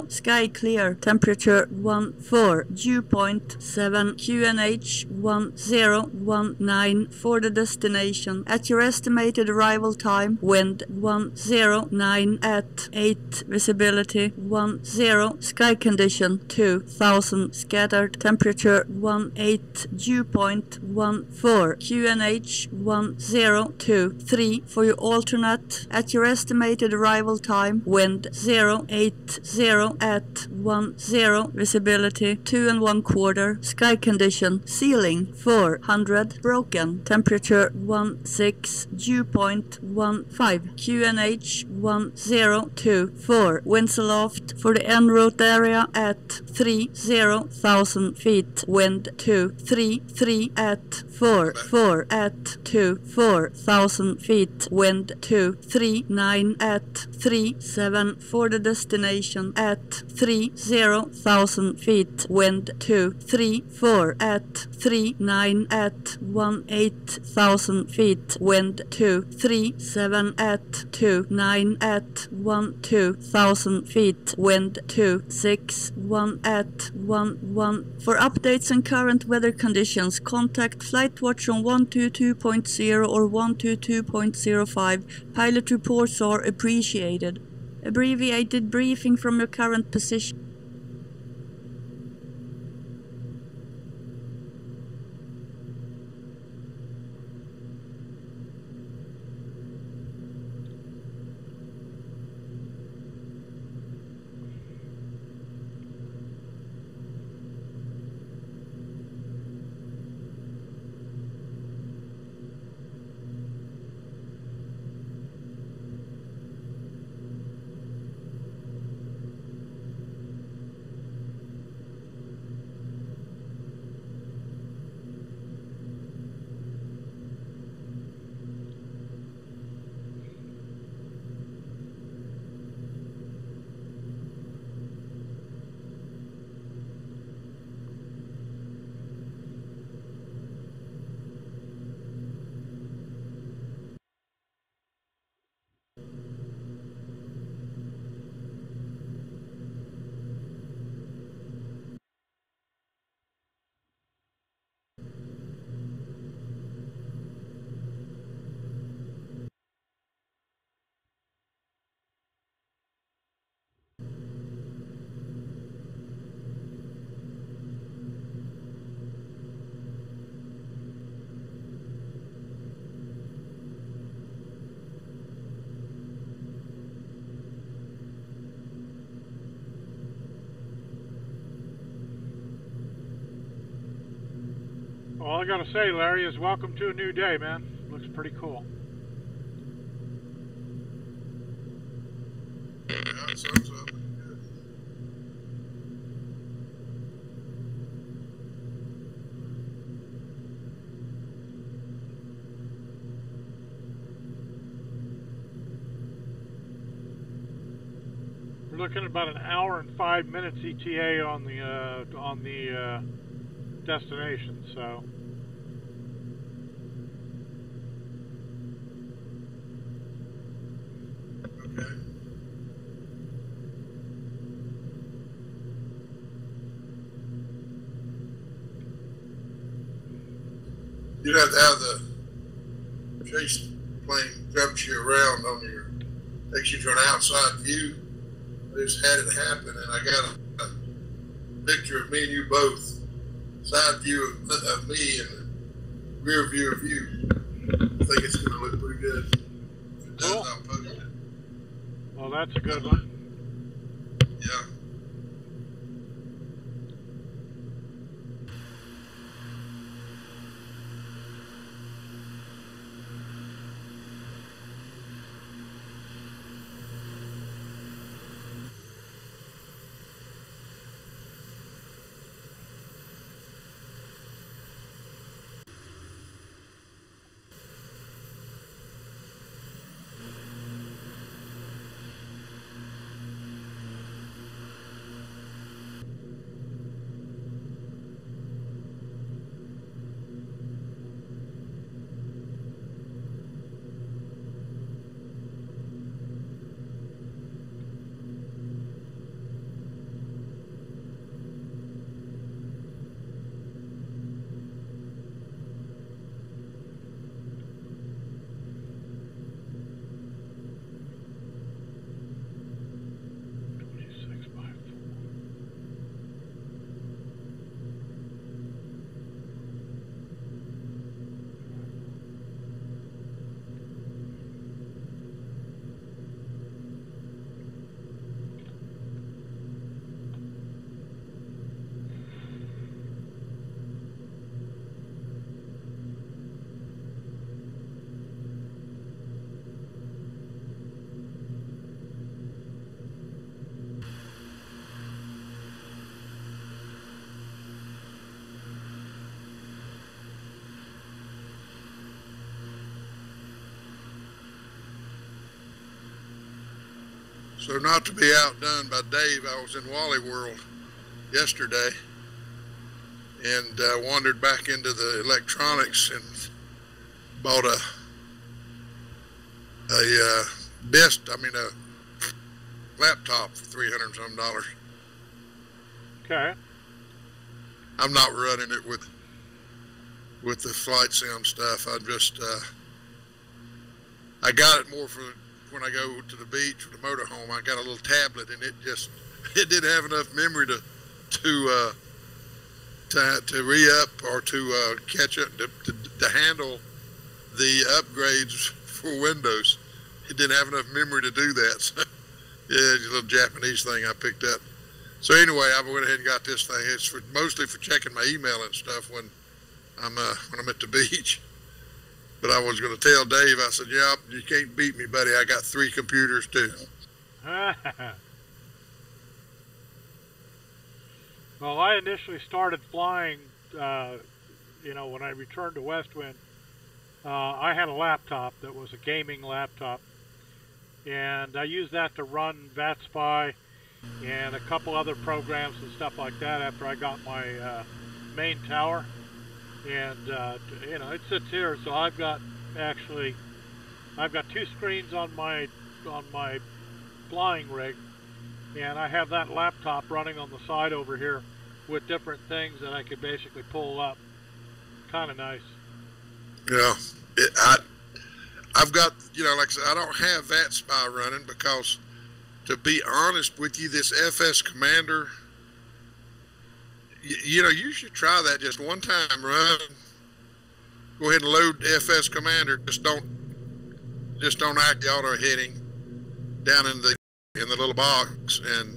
sky clear, temperature 14, dew point 7, QNH 1019 for the destination. At your estimated arrival time, wind 109 at 8, visibility 10, sky condition 2000, scattered, temperature 18, dew point 14, QNH 1023 for your alternate. At your estimated arrival time, wind 080 at 10, visibility 2 1/4, sky condition, ceiling 400, broken, temperature 16, dew point 15, QNH 1024, winds aloft for the en route area at 30,000 feet, wind 233 at 4 at 4,000 feet, wind 239 at 37 for the destination at 30,000 feet, wind 234 at 39 at 18,000 feet, wind 237 at 29 at 12,000 feet, wind 261 at 11. For updates and current weather conditions, contact Flight Watch on 122.0 or 122.05. Pilot reports are appreciated. Abbreviated briefing from your current position. All I gotta say, Larry, is welcome to a new day, man. Looks pretty cool. Yeah, it sounds good. We're looking at about an hour and 5 minutes ETA on the destination, so. Okay. You'd have to have the chase plane jump you around on your, takes you to an outside view. I just had it happen, and I got a picture of me and you both. Side view of me and the rear view of you. I think it's going to look pretty good. If it does, Cool. I'll post it. Well, that's a good one. Yeah. So not to be outdone by Dave, I was in Wally World yesterday and wandered back into the electronics and bought a laptop for $300 and some. Okay. I'm not running it with the flight sim stuff. I got it more for when I go to the beach or the motorhome. I got a little tablet, and it didn't have enough memory to re-up or to catch up to handle the upgrades for Windows. It didn't have enough memory to do that. So, yeah, it's a little Japanese thing I picked up. So anyway, I went ahead and got this thing. It's mostly for checking my email and stuff when I'm at the beach. But I was going to tell Dave, I said, yeah, you can't beat me, buddy. I got 3 computers too. Well, I initially started flying, when I returned to Westwind. I had a laptop that was a gaming laptop, and I used that to run VATSPI and a couple other programs and stuff like that after I got my main tower. And it sits here, so I've got 2 screens on my flying rig, and I have that laptop running on the side over here with different things that I could basically pull up. Kind of nice. Yeah, I've got, like I said, I don't have VATSPI running because, to be honest with you, this FS Commander, you should try that just one time. Run. Go ahead and load FS Commander. Just don't act the auto heading down in the little box, and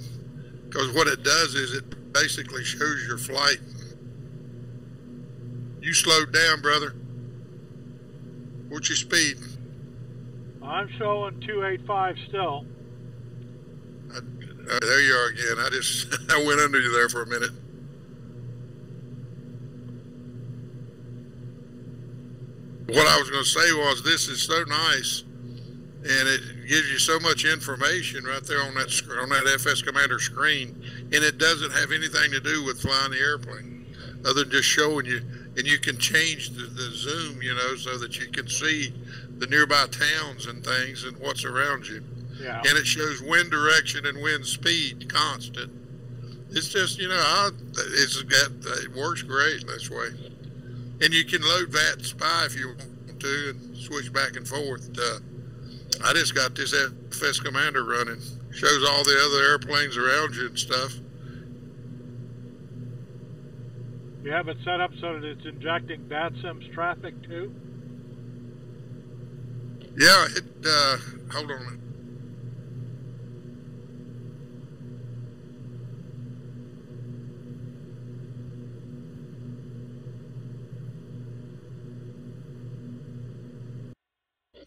because what it does is it basically shows your flight. You slowed down, brother. What's your speed? I'm showing 285 still. There you are again. I went under you there for a minute. What I was going to say was, this is so nice, and it gives you so much information right there on that FS Commander screen, and it doesn't have anything to do with flying the airplane, other than just showing you, and you can change the zoom, so that you can see the nearby towns and things and what's around you. Yeah. And it shows wind direction and wind speed constant. It's just, it works great this way. And you can load VATSPI if you want to and switch back and forth. I just got this FS Commander running. Shows all the other airplanes around you and stuff. You have it set up so that it's injecting VATSIM's traffic too? Yeah, hold on a minute.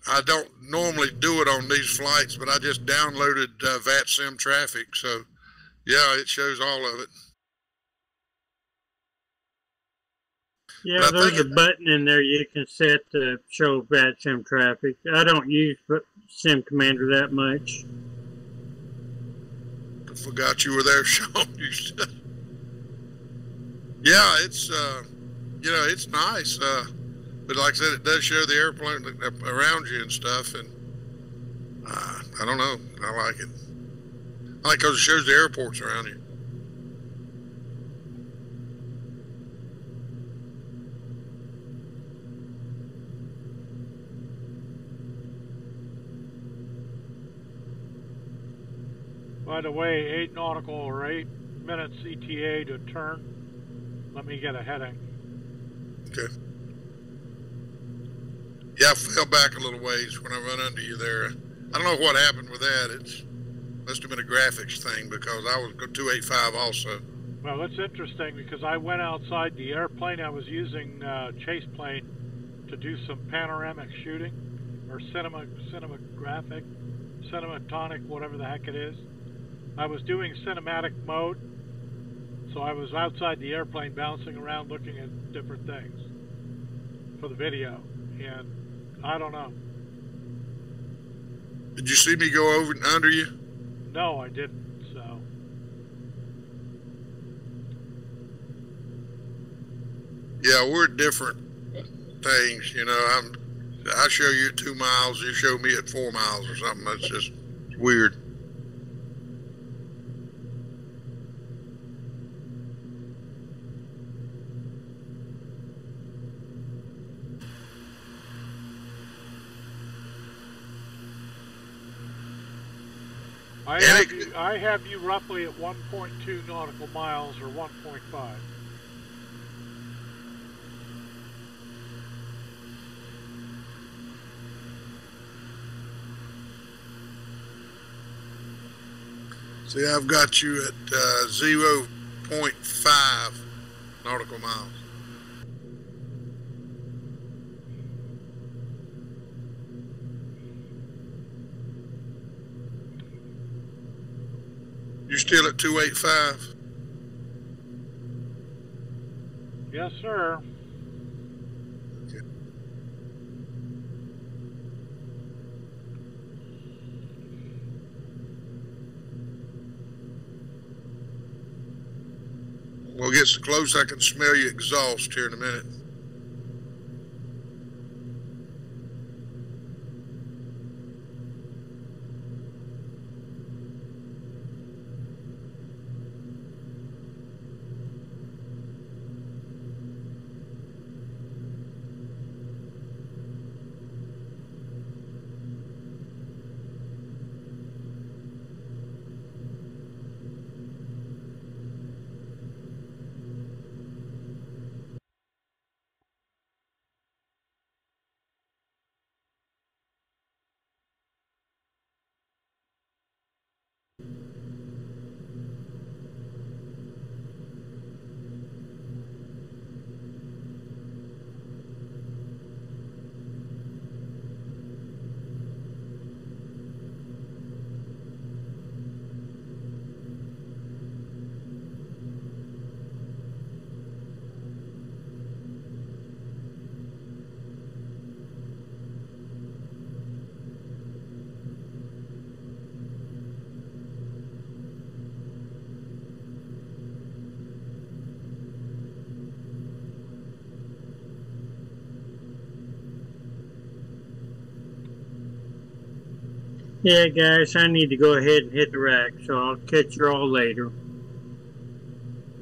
I don't normally do it on these flights, but I just downloaded VATSIM traffic, so yeah, it shows all of it. Yeah, there's a button in there you can set to show VATSIM traffic. I don't use Sim Commander that much. I forgot you were there, Sean. Yeah, it's it's nice. But like I said, it does show the airplane around you and stuff, and I don't know. I like it. I like because it shows the airports around you. By the way, 8 nautical or 8 minutes ETA to turn. Let me get a heading. Okay. Yeah, I fell back a little ways when I run under you there. I don't know what happened with that. It must have been a graphics thing because I was 285 also. Well, it's interesting because I went outside the airplane. I was using chase plane to do some panoramic shooting or cinematonic, whatever the heck it is. I was doing cinematic mode, so I was outside the airplane bouncing around looking at different things for the video, and I don't know. Did you see me go over and under you? No, I didn't, so. Yeah, we're different things, you know. I show you at 2 miles, you show me at 4 miles or something. That's just weird. I have you roughly at 1.2 nautical miles or 1.5. See, I've got you at 0.5 nautical miles. You still at 285? Yes, sir. Okay. We'll get so close I can smell your exhaust here in a minute. Yeah, guys, I need to go ahead and hit the rack, so I'll catch you all later.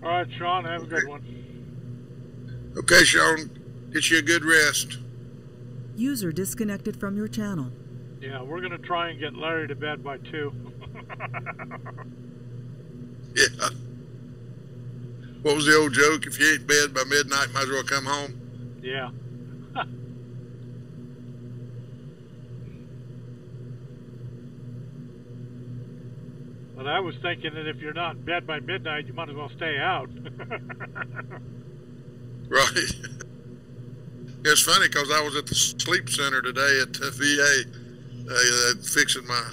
All right, Sean, have a good one. Okay, Sean, get you a good rest. User disconnected from your channel. Yeah, we're going to try and get Larry to bed by 2. Yeah. What was the old joke? If you ain't in bed by midnight, might as well come home. Yeah. But I was thinking that if you're not in bed by midnight, you might as well stay out. Right. It's funny because I was at the sleep center today at the VA, fixing my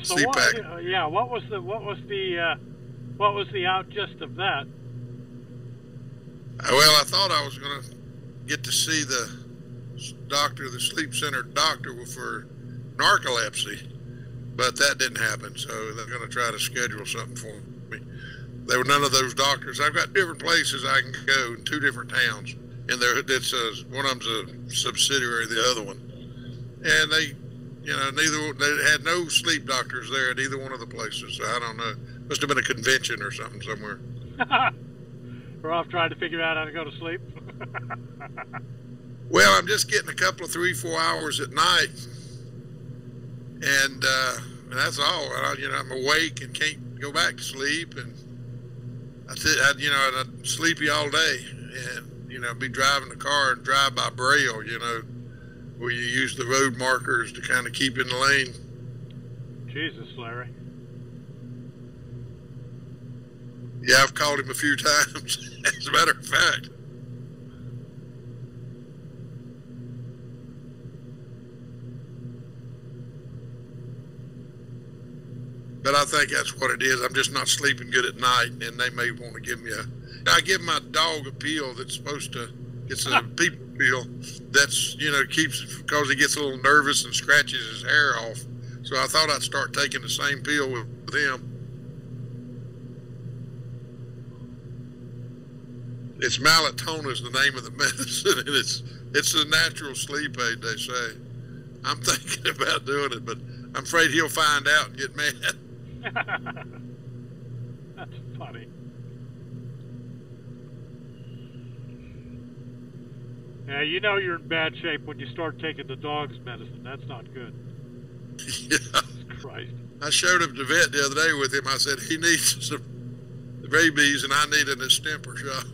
So sleep what? pack. What was the out gist of that? Well, I thought I was going to get to see the doctor, the sleep center doctor for narcolepsy, but that didn't happen. So they're going to try to schedule something for me. There were none of those doctors. I've got different places I can go in 2 different towns, and one of them's a subsidiary of the other one, and they had no sleep doctors there at either one of the places. So I don't know. Must have been a convention or something somewhere. We're off trying to figure out how to go to sleep. Well, I'm just getting a couple of 3-4 hours at night, and that's all. I'm awake and can't go back to sleep, and I'm sleepy all day, and be driving the car and drive by braille, where you use the road markers to kind of keep in the lane. Jesus, Larry. Yeah, I've called him a few times, as a matter of fact. But I think that's what it is. I'm just not sleeping good at night, and they may want to give me I give my dog a pill that's supposed to, it's a people pill that's, keeps, because he gets a little nervous and scratches his hair off. So I thought I'd start taking the same pill with him. It's melatonin is the name of the medicine, and it's a natural sleep aid, they say. I'm thinking about doing it, but I'm afraid he'll find out and get mad. That's funny. Yeah, you know you're in bad shape when you start taking the dog's medicine. That's not good. Yeah. Jesus Christ. I showed him the vet the other day with him. I said, he needs some rabies and I need a distemper shot.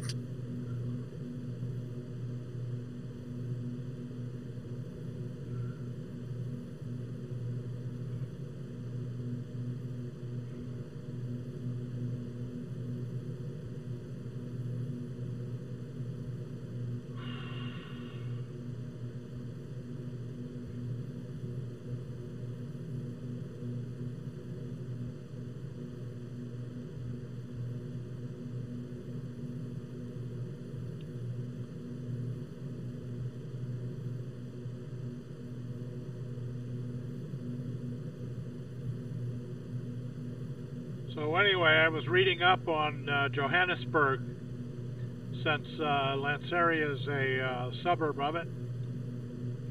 So anyway, I was reading up on Johannesburg, since Lanseria is a suburb of it,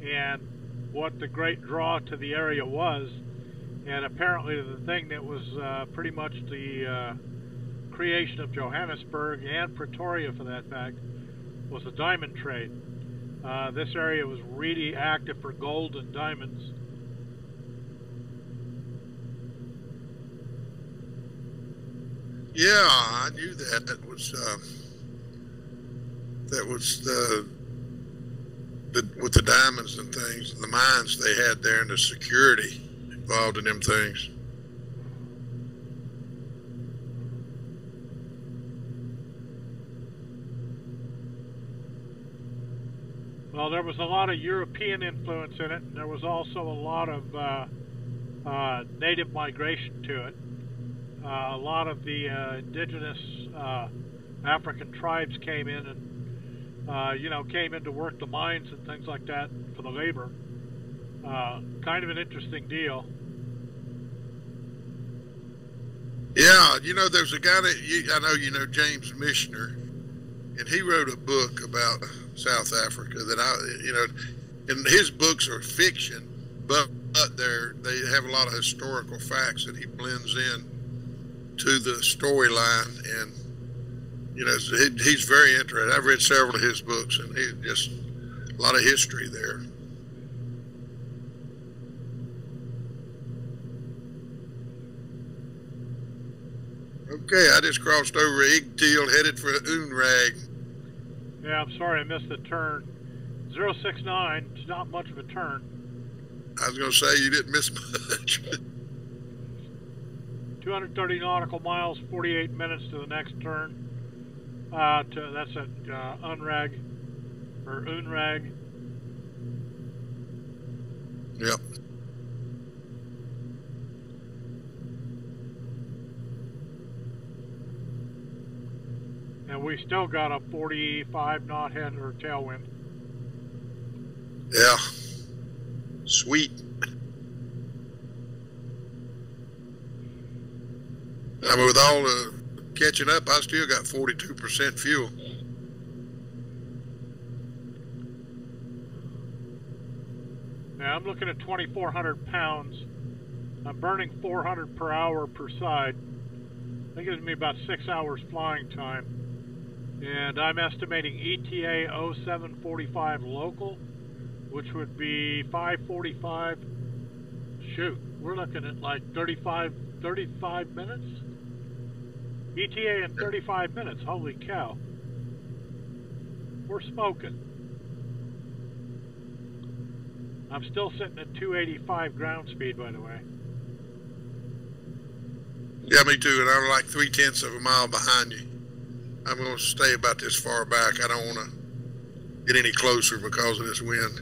and what the great draw to the area was. And apparently the thing that was pretty much the creation of Johannesburg and Pretoria, for that fact, was the diamond trade. This area was really active for gold and diamonds. Yeah, I knew that. That was with the diamonds and things, and the mines they had there, and the security involved in them things. Well, there was a lot of European influence in it, and there was also a lot of native migration to it. A lot of the indigenous African tribes came in and, came in to work the mines and things like that for the labor. Kind of an interesting deal. Yeah, there's a guy that I know you know, James Michener, and he wrote a book about South Africa that and his books are fiction, but they have a lot of historical facts that he blends in to the storyline, and he's very interested. I've read several of his books, and he just a lot of history there. Okay, I just crossed over Igtil, headed for Unrag. Yeah, I'm sorry I missed the turn. 069, it's not much of a turn. I was going to say you didn't miss much. 230 nautical miles, 48 minutes to the next turn. That's at Unrag, or Unrag. Yep. And we still got a 45 knot head or tailwind. Yeah. Sweet. I mean, with all the catching up, I still got 42% fuel. Yeah, I'm looking at 2,400 pounds. I'm burning 400 per hour per side. That gives me about 6 hours flying time. And I'm estimating ETA 0745 local, which would be 545. Shoot, we're looking at like 35 minutes? ETA in 35 minutes, holy cow. We're smoking. I'm still sitting at 285 ground speed, by the way. Yeah, me too, and I'm like 3/10 of a mile behind you. I'm going to stay about this far back. I don't want to get any closer because of this wind.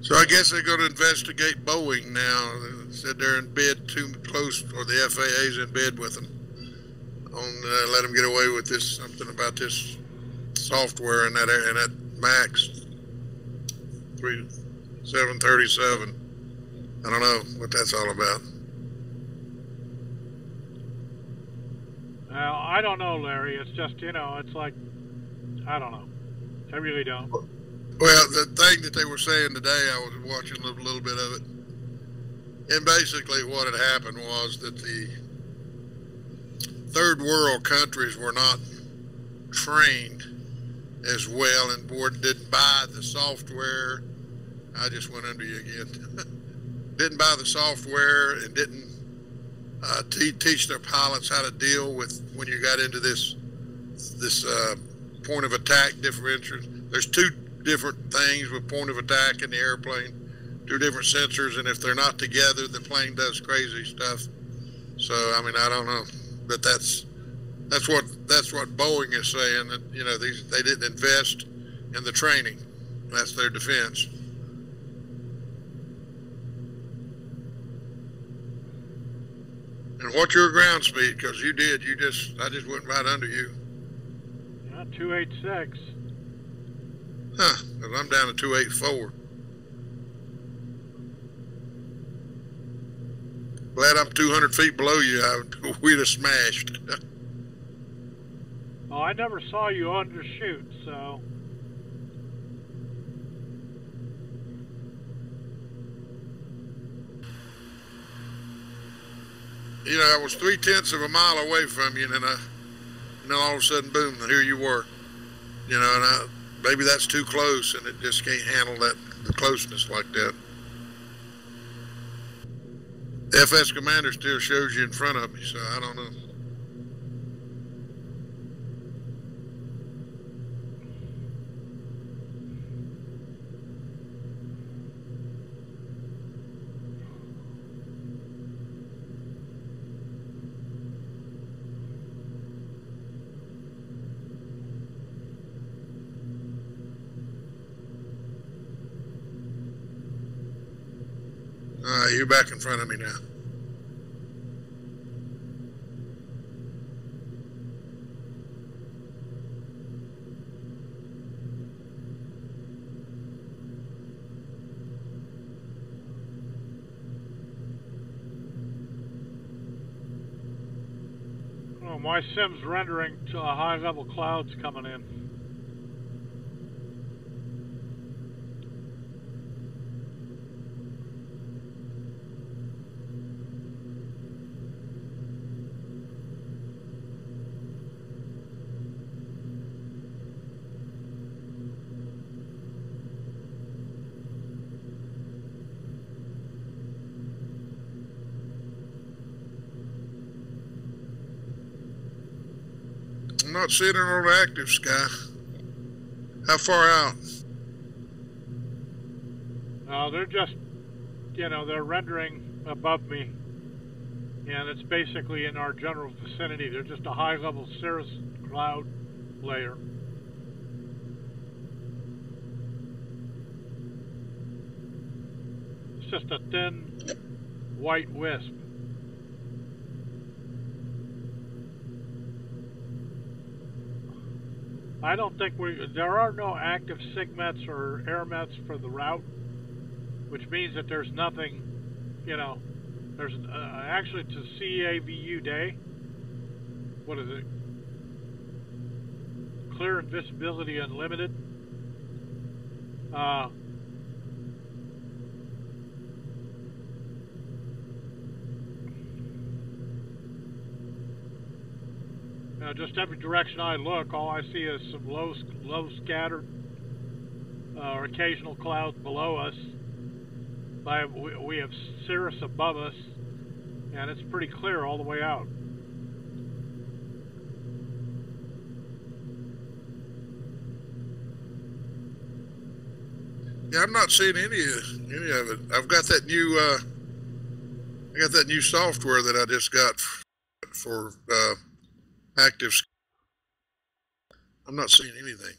So I guess they're going to investigate Boeing now. They said they're in bed too close, or the FAA's in bed with them. On let them get away with this, something about this software and that Max 737. I don't know what that's all about. Well, I don't know, Larry. It's just, you know, it's like, I don't know. I really don't. Well, the thing that they were saying today, I was watching a little bit of it, and basically what had happened was that the third world countries were not trained as well and didn't buy the software. I just went under you again. Didn't buy the software and didn't teach their pilots how to deal with when you got into this point of attack differential. There's two different things with point of attack in the airplane, two different sensors, and if they're not together, the plane does crazy stuff. So I mean, I don't know, but that's what Boeing is saying, that you know they didn't invest in the training. That's their defense. And what's your ground speed? Because you did. I just went right under you. 286. Huh? Because I'm down to 284. Glad I'm 200 feet below you. We'd have smashed. Oh, I never saw you undershoot, so. You know, I was 3/10 of a mile away from you, and then all of a sudden, boom, here you were. You know, and maybe that's too close, and it just can't handle the closeness like that. The FS commander still shows you in front of me, so I don't know. You're back in front of me now. Oh, my sim's rendering to high-level clouds coming in. I'm not seeing it on the active sky. How far out? They're just, you know, they're rendering above me, and it's basically in our general vicinity. They're just a high-level cirrus cloud layer. It's just a thin white wisp. I don't think there are no active SIGMETs or AirMETs for the route, which means that there's nothing, you know, there's actually to CAVU day, what is it? Clear and visibility unlimited. Just every direction I look, all I see is some low scattered or occasional clouds below us. We have cirrus above us, and it's pretty clear all the way out. Yeah, I'm not seeing any of it. I've got that new software that I just got for active. I'm not seeing anything.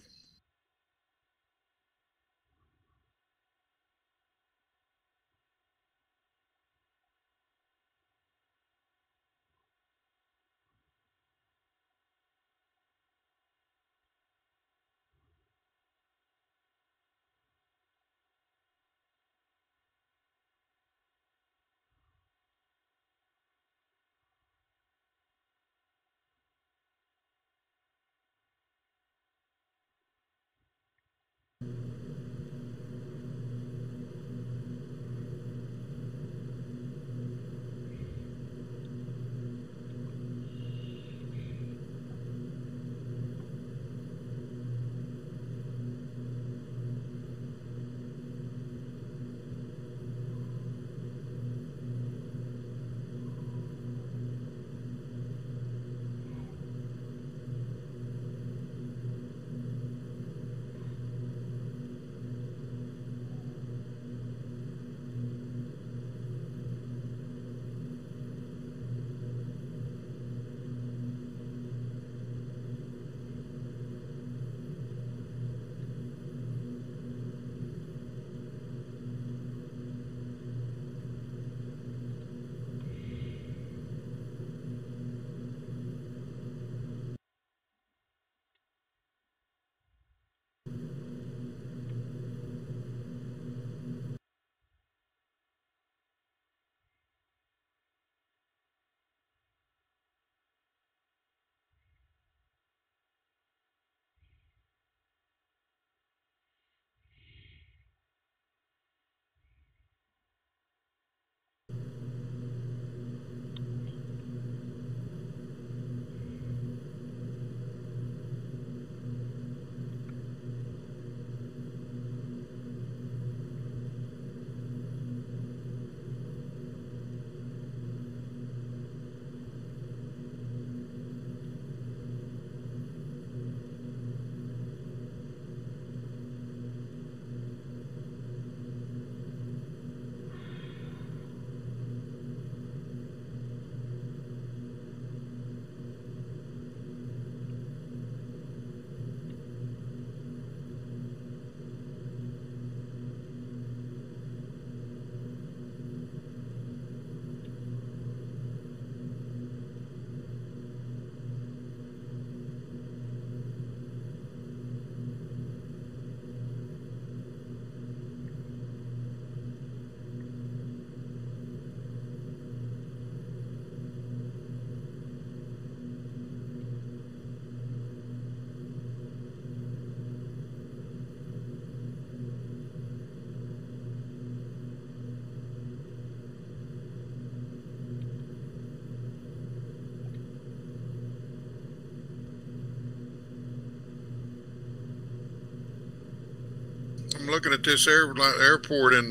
looking at this airport in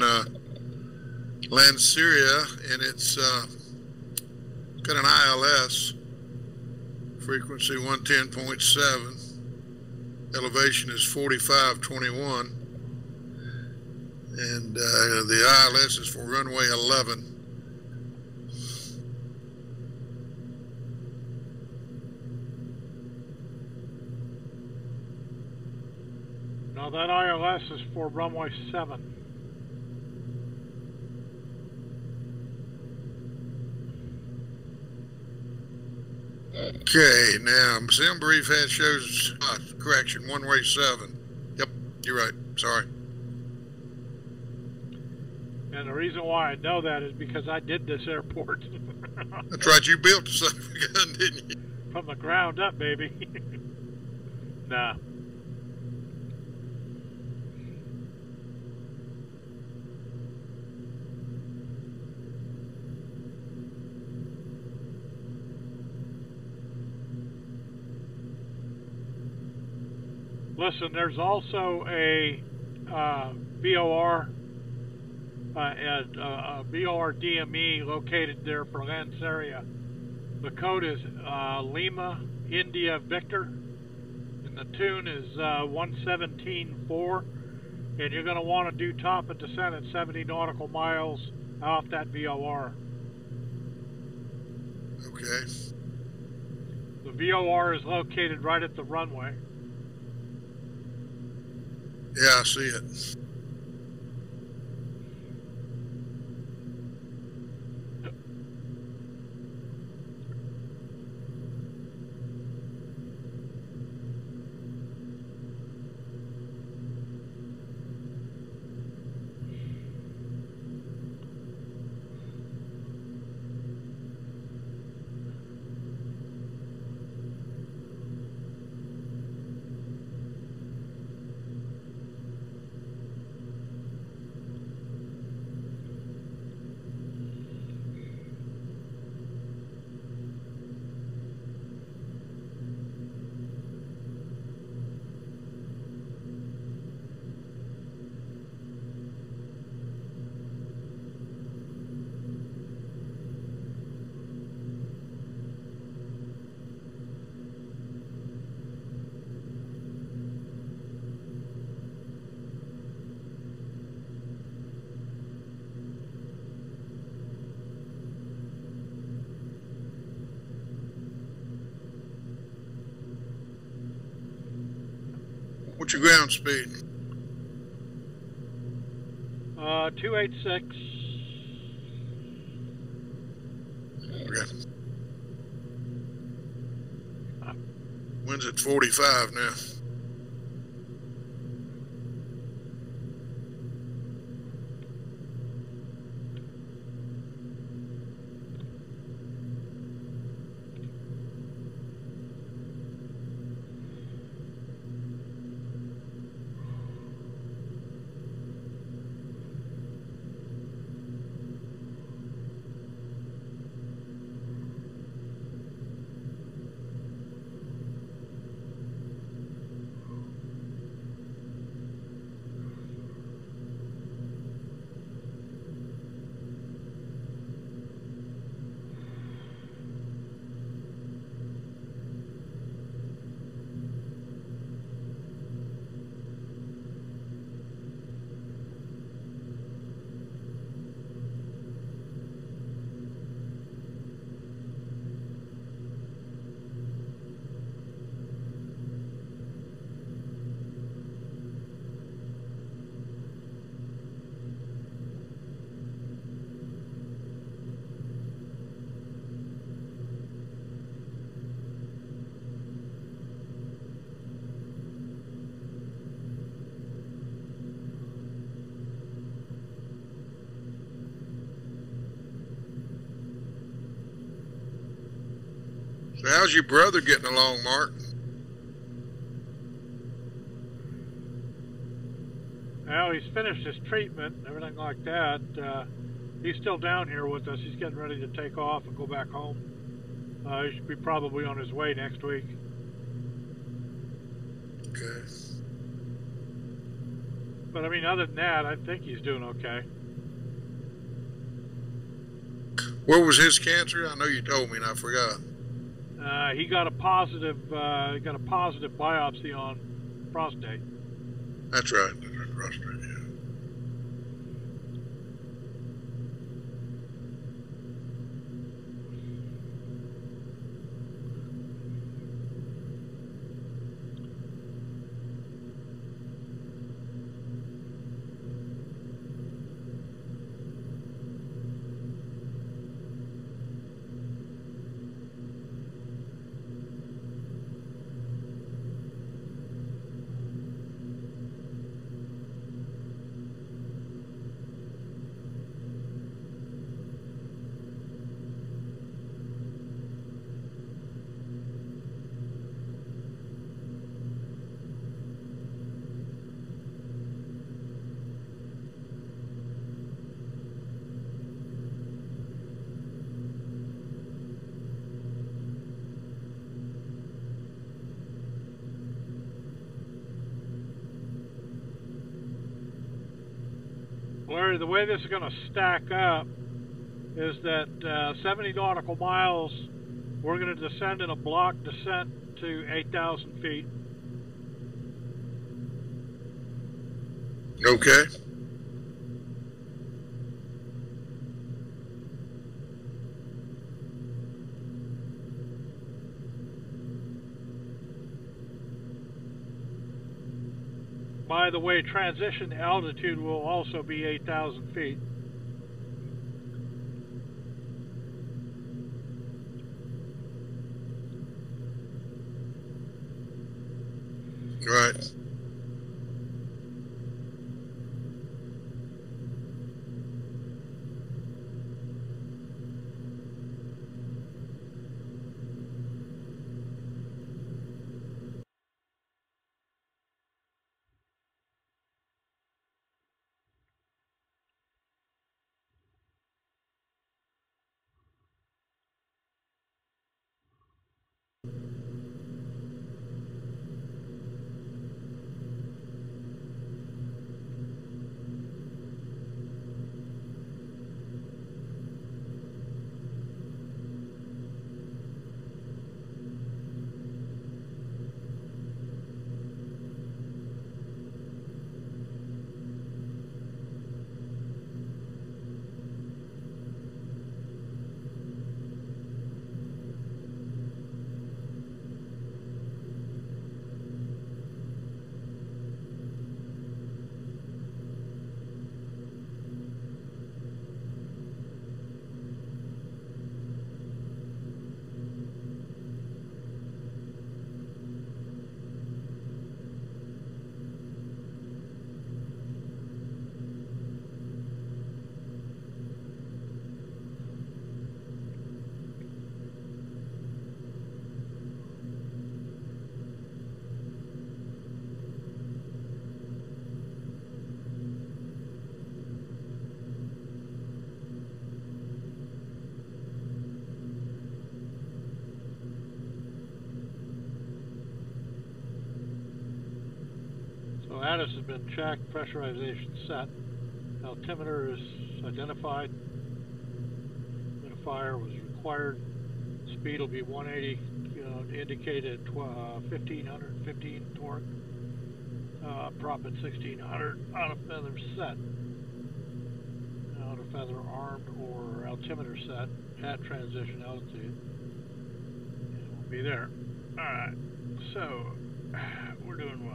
Lanseria, and it's got an ILS, frequency 110.7, elevation is 4521, and the ILS is for runway 11. Now that ILS is for runway 7. Okay, now sim brief has shows correction, one-way 7. Yep, you're right. Sorry. And the reason why I know that is because I did this airport. That's right, you built the son of a gun, didn't you? From the ground up, baby. Nah. Listen, there's also a VOR, VOR DME located there for Lanseria. The code is Lima India Victor, and the tune is 117.4, and you're going to want to do top and descent at 70 nautical miles off that VOR. Okay. The VOR is located right at the runway. Yeah, I see it. What's your ground speed? 286. Okay. Wind's at 45 now. So how's your brother getting along, Mark? Well, he's finished his treatment and everything like that. He's still down here with us. He's getting ready to take off and go back home. He should be probably on his way next week. Okay. But I mean, other than that, I think he's doing okay. What was his cancer? I know you told me and I forgot. He got a positive biopsy on prostate. That's right. Prostate, yeah. Larry, the way this is going to stack up is that 70 nautical miles, we're going to descend in a block descent to 8,000 feet. Okay. By the way, transition altitude will also be 8,000 feet. Right. So ATIS has been checked, pressurization set, altimeter is identified, identifier was required, speed will be 180, indicated 1515 torque, prop at 1600, on a feather set, on a feather armed or altimeter set at transition altitude, and we'll be there. Alright, so we're doing well.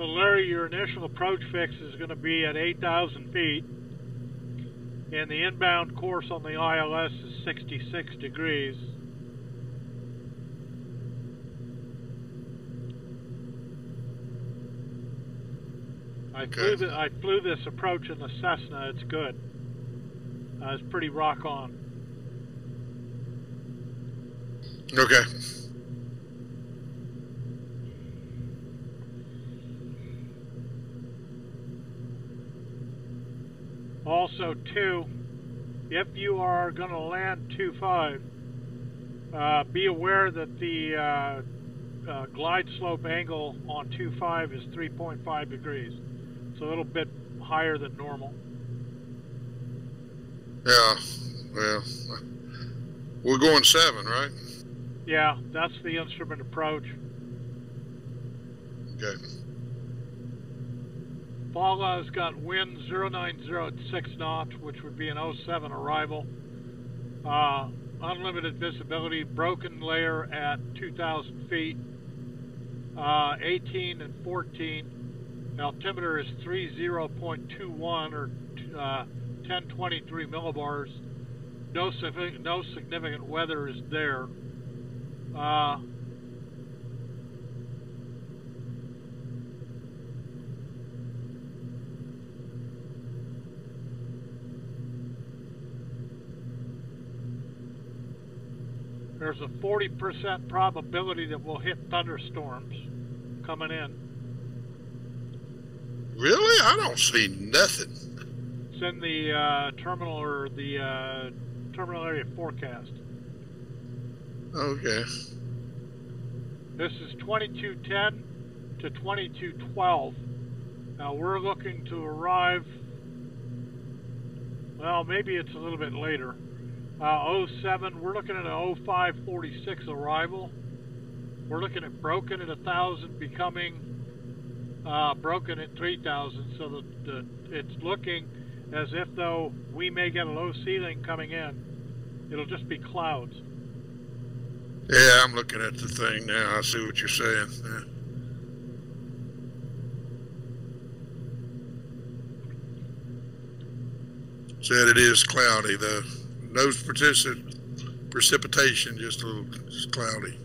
So Larry, your initial approach fix is going to be at 8,000 feet, and the inbound course on the ILS is 66 degrees. I flew this approach in the Cessna. It's good. It's pretty rock on. Okay. Also, too, if you are going to land 2.5, be aware that the glide slope angle on 2.5 is 3.5 degrees. It's a little bit higher than normal. Yeah, well, we're going 7, right? Yeah, that's the instrument approach. Okay. FALA has got wind 090 at 6 knots, which would be an 07 arrival. Unlimited visibility, broken layer at 2,000 feet. 18 and 14. Altimeter is 30.21 or 1023 millibars. No significant weather is there. There's a 40% probability that we'll hit thunderstorms coming in. Really? I don't see nothing. It's in the terminal or the terminal area forecast. Okay. This is 2210 to 2212. Now we're looking to arrive, well, maybe it's a little bit later. 07, we're looking at a 0546 arrival. We're looking at broken at 1,000, becoming broken at 3,000. So that it's looking as if though we may get a low ceiling coming in. It'll just be clouds. Yeah, I'm looking at the thing now. I see what you're saying. Yeah. Said it is cloudy though. No precipitation, just a little cloudy.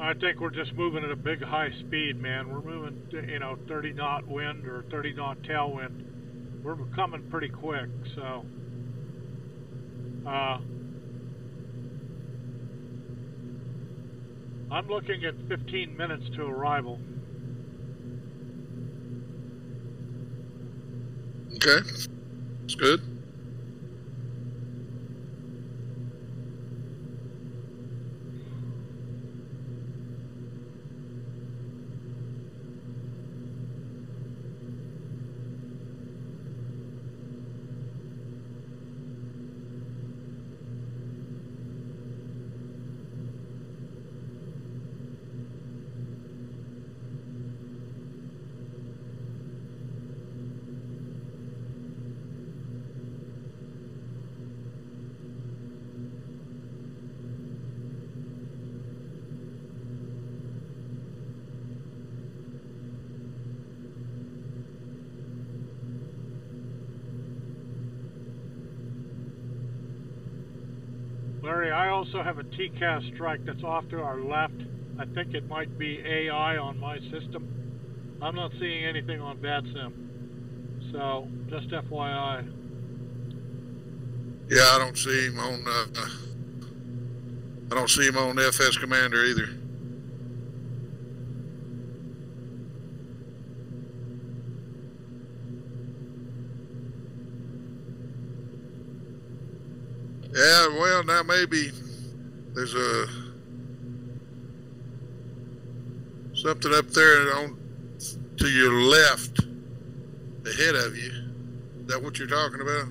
I think we're just moving at a big high speed, man. We're moving, 30 knot wind or 30 knot tailwind. We're coming pretty quick, so I'm looking at 15 minutes to arrival. Okay, that's good. Larry, I also have a TCAS strike that's off to our left. I think it might be AI on my system. I'm not seeing anything on VATSIM. So, just FYI. Yeah, I don't see him on. I don't see him on FS Commander either. Yeah, well, now maybe there's something up there on to your left, ahead of you. Is that what you're talking about?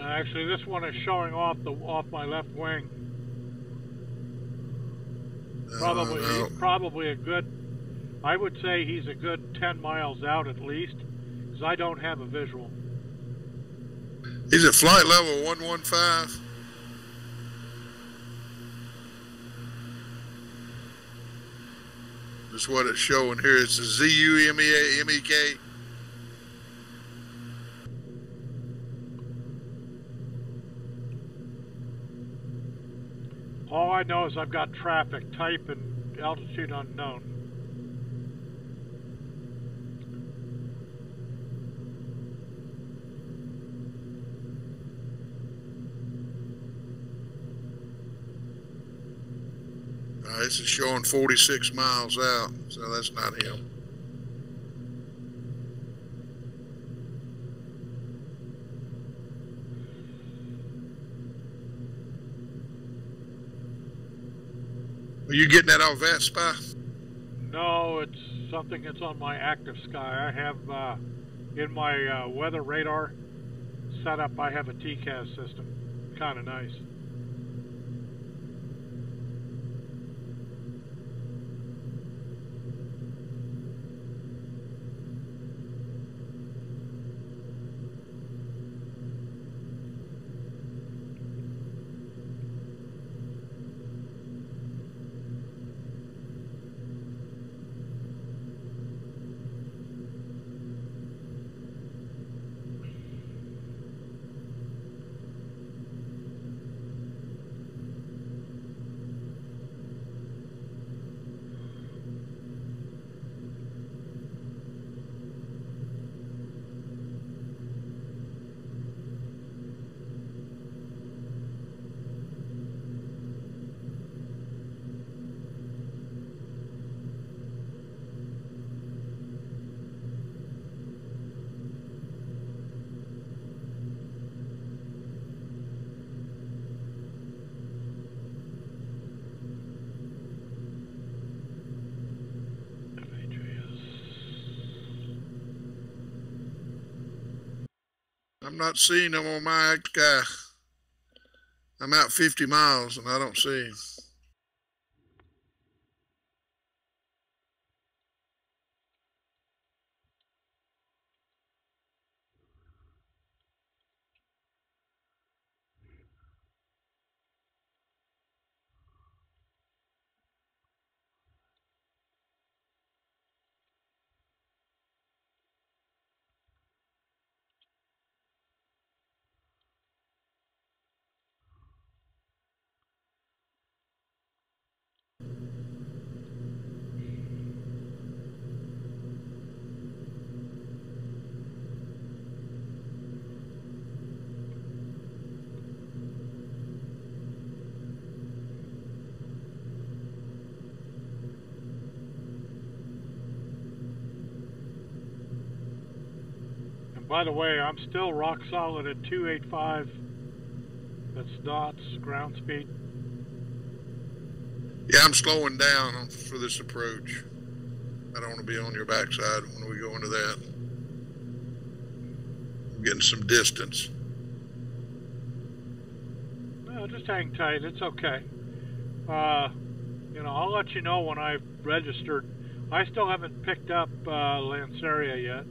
Actually, this one is showing off my left wing. Probably a good. I would say he's a good 10 miles out at least, because I don't have a visual. He's at flight level 115. That's what it's showing here. It's a ZUMEK. All I know is I've got traffic, type, and altitude unknown. This is showing 46 miles out, so that's not him. Are you getting that off VATSIM? No, it's something that's on my active sky. I have in my weather radar setup, I have a TCAS system. Kind of nice. I'm not seeing him on my guy. I'm out 50 miles and I don't see him. By the way, I'm still rock solid at 285. That's knots, ground speed. Yeah, I'm slowing down for this approach. I don't want to be on your backside when we go into that. I'm getting some distance. No, just hang tight. It's okay. You know, I'll let you know when I've registered. I still haven't picked up Lanseria yet.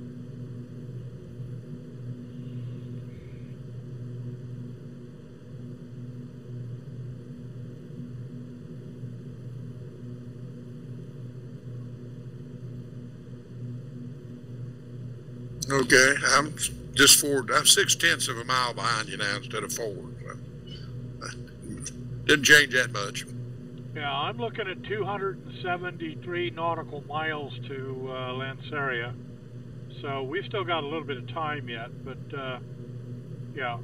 Okay, I'm 6/10 of a mile behind you now instead of 4. So, didn't change that much. Yeah, I'm looking at 273 nautical miles to Lanseria. So we've still got a little bit of time yet, but yeah.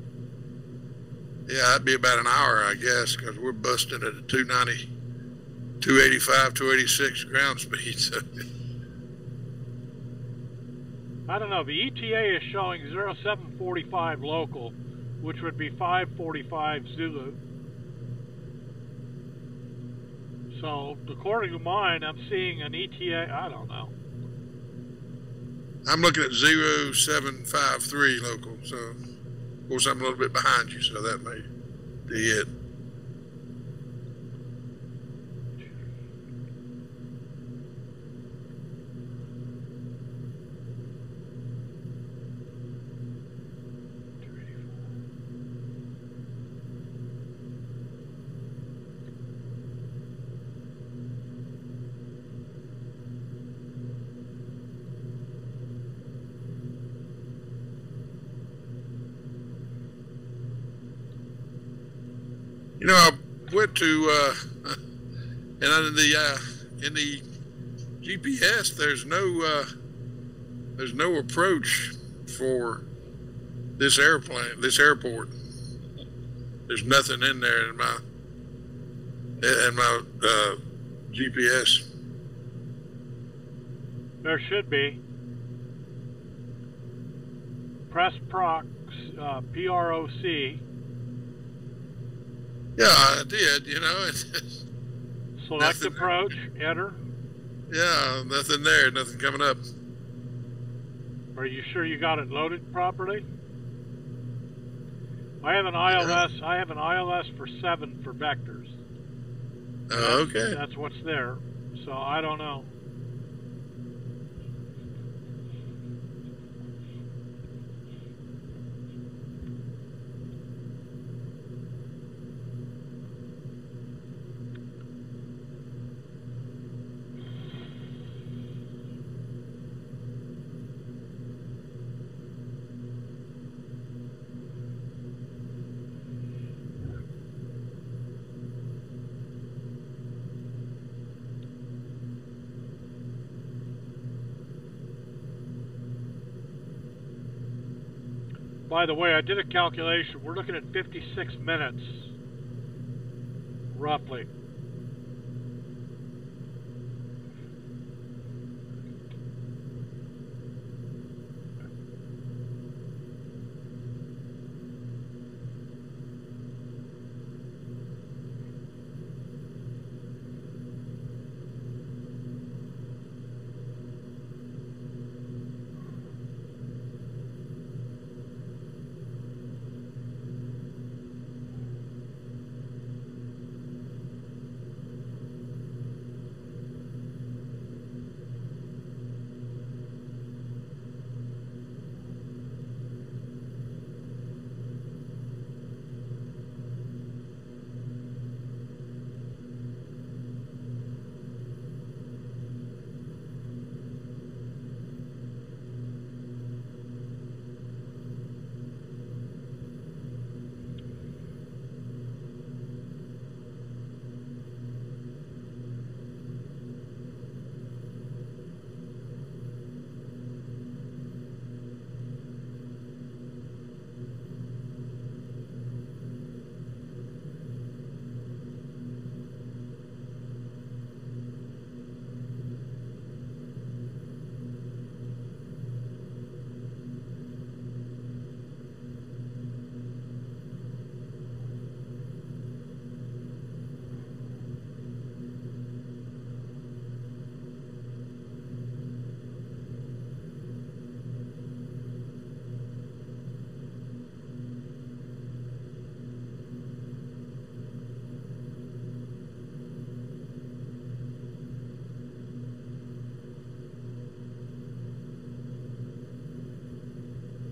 Yeah, that'd be about an hour, I guess, because we're busting at a 290, 285, 286 ground speed. So. I don't know. The ETA is showing 0745 local, which would be 545 Zulu. So, according to mine, I'm seeing an ETA, I don't know. I'm looking at 0753 local, so of course I'm a little bit behind you, so that may be it. You know, I went to, and in the GPS, there's no approach for this airport. There's nothing in there in my GPS. There should be. Press PROC, P-R-O-C. Yeah, I did, you know. Select approach, enter. Yeah, nothing there, nothing coming up. Are you sure you got it loaded properly? I have an ILS. I have an ILS for 7 for vectors. Okay. That's what's there. So I don't know. By the way, I did a calculation. We're looking at 56 minutes, roughly.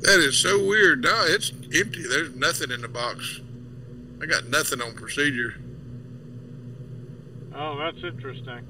That is so weird. No, it's empty. There's nothing in the box. I got nothing on procedure. Oh, that's interesting.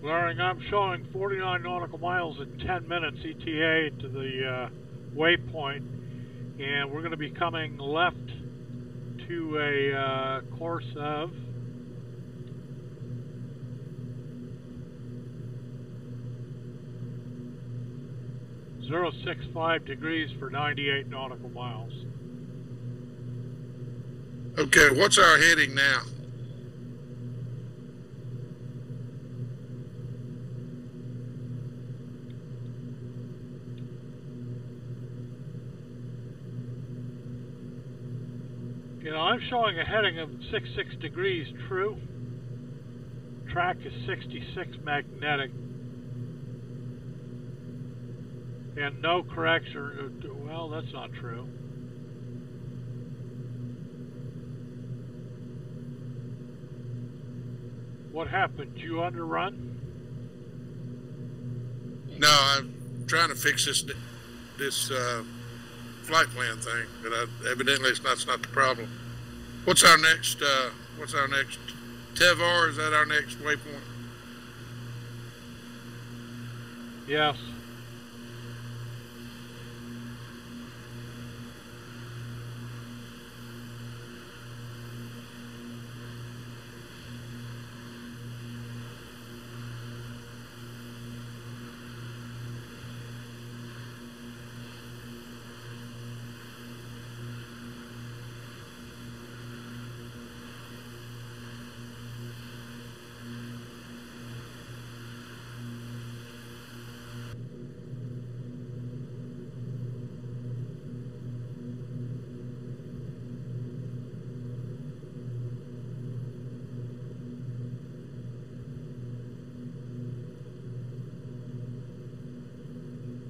Glaring, I'm showing 49 nautical miles in 10 minutes ETA to the waypoint, and we're going to be coming left to a course of 065 degrees for 98 nautical miles. Okay, what's our heading now? You know, I'm showing a heading of 66 degrees true. Track is 66 magnetic. And no correction. Well, that's not true. What happened? Did you underrun? No, I'm trying to fix this flight plan thing, but evidently that's not the problem. What's our next Tevar? Is that our next waypoint? Yes.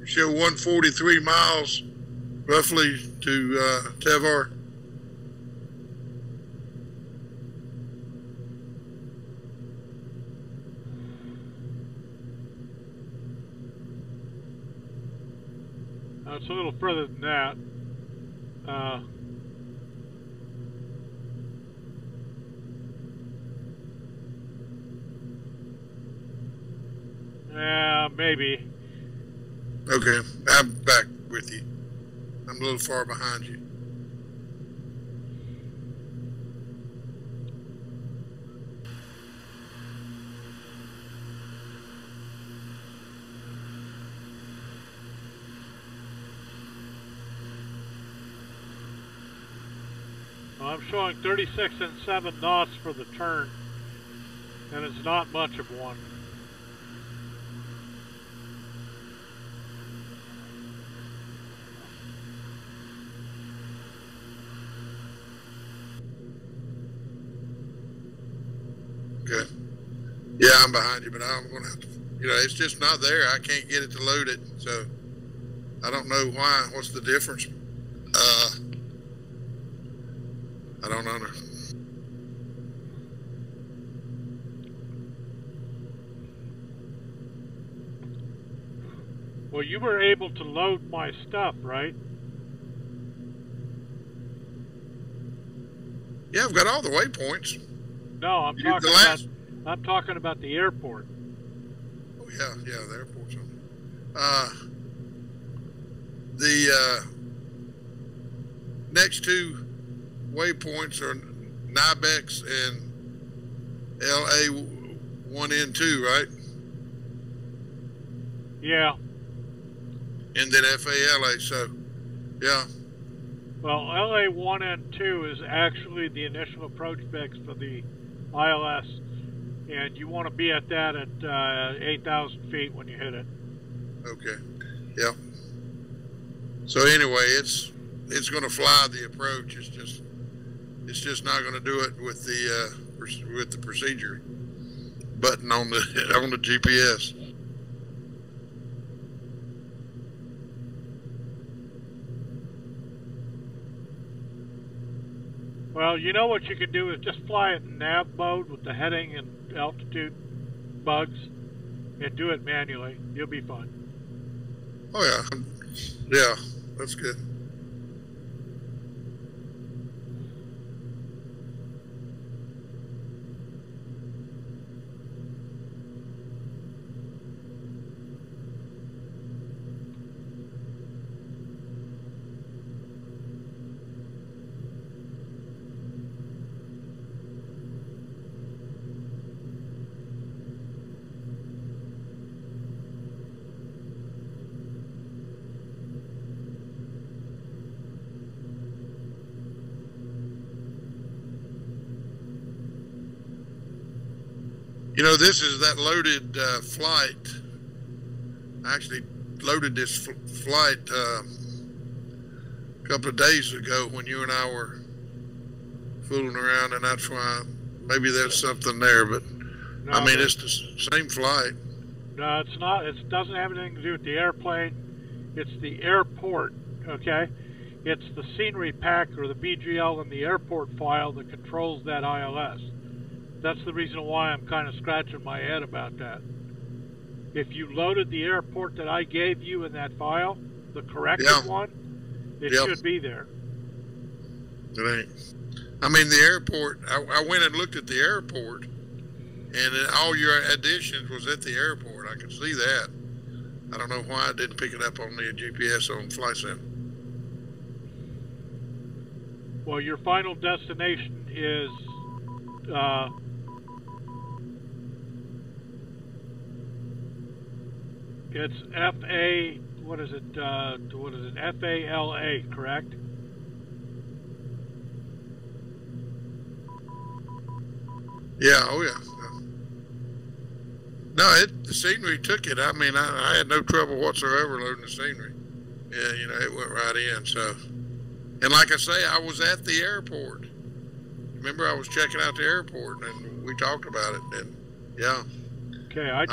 Show 143 miles roughly to Tevar. It's a little further than that. Yeah, maybe. Okay, I'm back with you. I'm a little far behind you. I'm showing 36 and 7 knots for the turn, and it's not much of one. Okay. Yeah, I'm behind you, but I'm going to have to, it's just not there. I can't get it to load it, so I don't know why. What's the difference? I don't know. Well, you were able to load my stuff, right? Yeah, I've got all the waypoints. No, I'm talking about the airport. Oh yeah, the airport's on. The next two waypoints are NIBEX and LA 1N2, right? Yeah. And then FALA, so yeah. Well, LA 1 and 2 is actually the initial approach specs for the ILS, and you want to be at that at 8,000 feet when you hit it. Okay. Yeah. So anyway, it's going to fly the approach. It's just not going to do it with the procedure button on the GPS. Well, you know what you can do is just fly it in nav mode with the heading and altitude bugs and do it manually. You'll be fine. Oh yeah. Yeah, that's good. You know, this is that loaded flight. I actually loaded this flight a couple of days ago when you and I were fooling around, and that's why maybe there's something there. But No, I mean, it's the same flight. No, it's not. It doesn't have anything to do with the airplane. It's the airport, okay? It's the scenery pack or the BGL in the airport file that controls that ILS. That's the reason why I'm kind of scratching my head about that. If you loaded the airport that I gave you in that file, the corrected one, it should be there. It ain't. I mean, the airport, I went and looked at the airport, and all your additions was at the airport. I could see that. I don't know why I didn't pick it up on the GPS on FlightSim. Well, your final destination is it's FALA, correct? Yeah, oh yeah. No, the scenery took it. I mean, I had no trouble whatsoever loading the scenery. Yeah, you know, it went right in. So, and like I say, I was at the airport. Remember, I was checking out the airport, and we talked about it. And yeah. Okay, I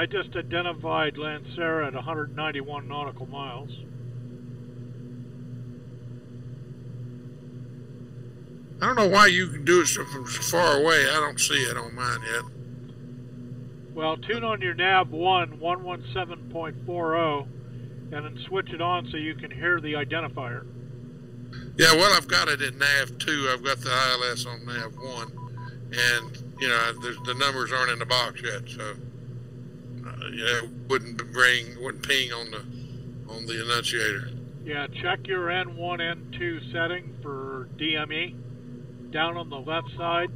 just identified Lanseria at 191 nautical miles. I don't know why you can do it from so far away. I don't see it on mine yet. Well, tune on your nav 117.40 and then switch it on so you can hear the identifier. Yeah, well, I've got it in nav 2. I've got the ILS on nav 1, and you know, the numbers aren't in the box yet, so you know, wouldn't ping on the annunciator. Yeah, check your N1, N2 setting for DME down on the left side.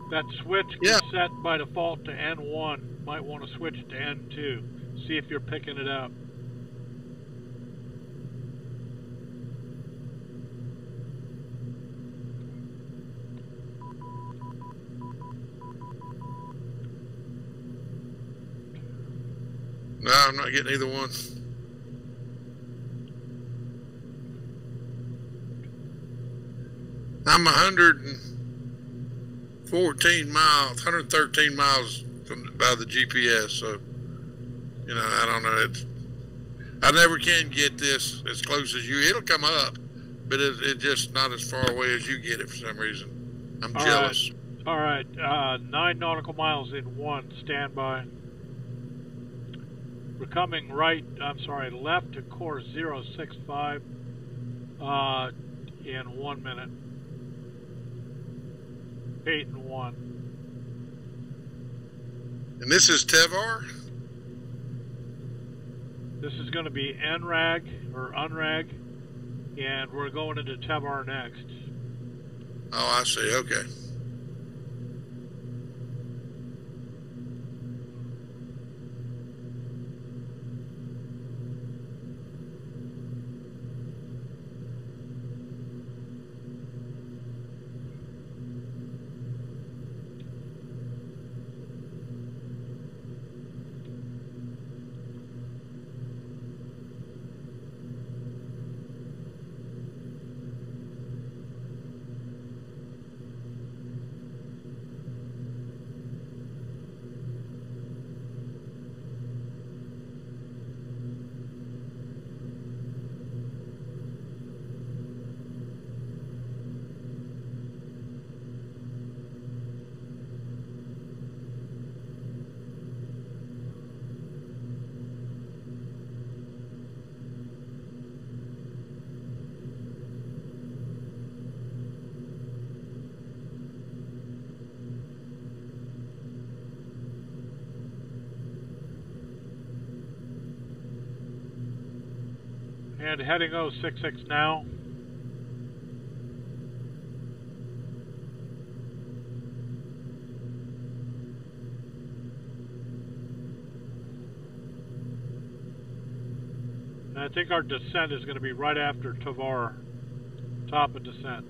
That switch is set by default to N1. Might want to switch to N2. See if you're picking it up. No, I'm not getting either one. I'm 113 miles by the GPS, so, you know, I don't know. I never can get this as close as you. It'll come up, but it's just not as far away as you get it for some reason. I'm jealous. All right, 9 nautical miles in 1, standby. We're coming left to course 065 in 1 minute. 8 and 1. And this is Tevar? This is going to be NRAG or UNRAG, and we're going into Tevar next. Oh, I see. Okay. And heading 066 now. And I think our descent is going to be right after Tevar, top of descent.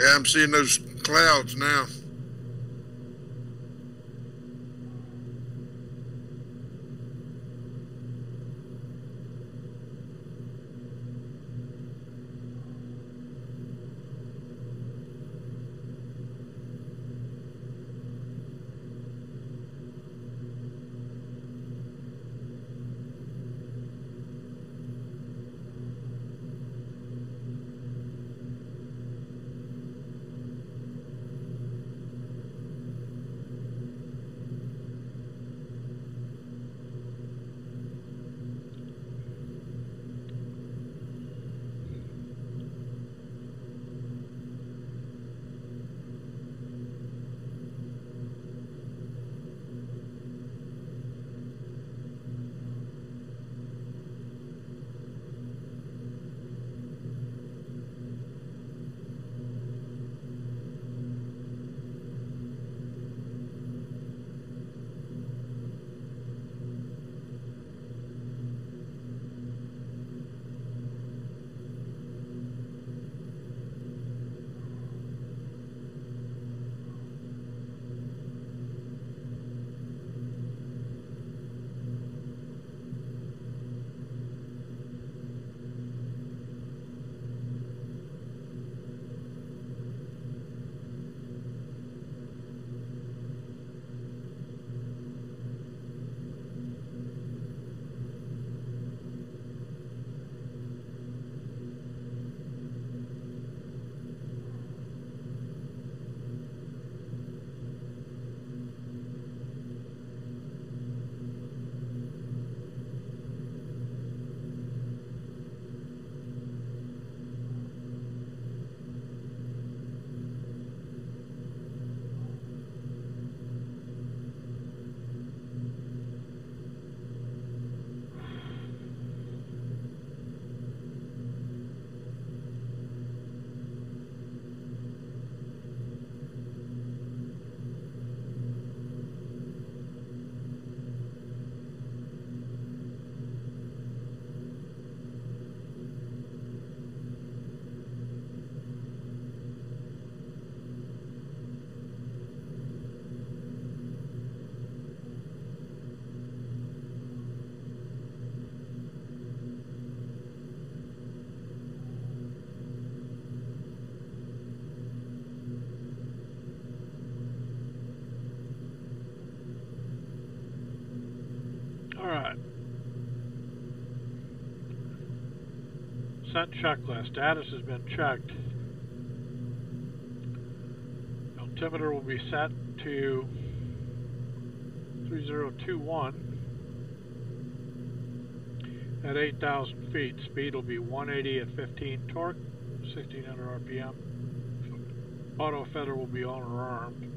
Yeah, I'm seeing those clouds now. Alright. Sent checklist. Status has been checked. Altimeter will be set to 3021 at 8,000 feet. Speed will be 180 at 15 torque, 1600 RPM. Auto feather will be on or armed.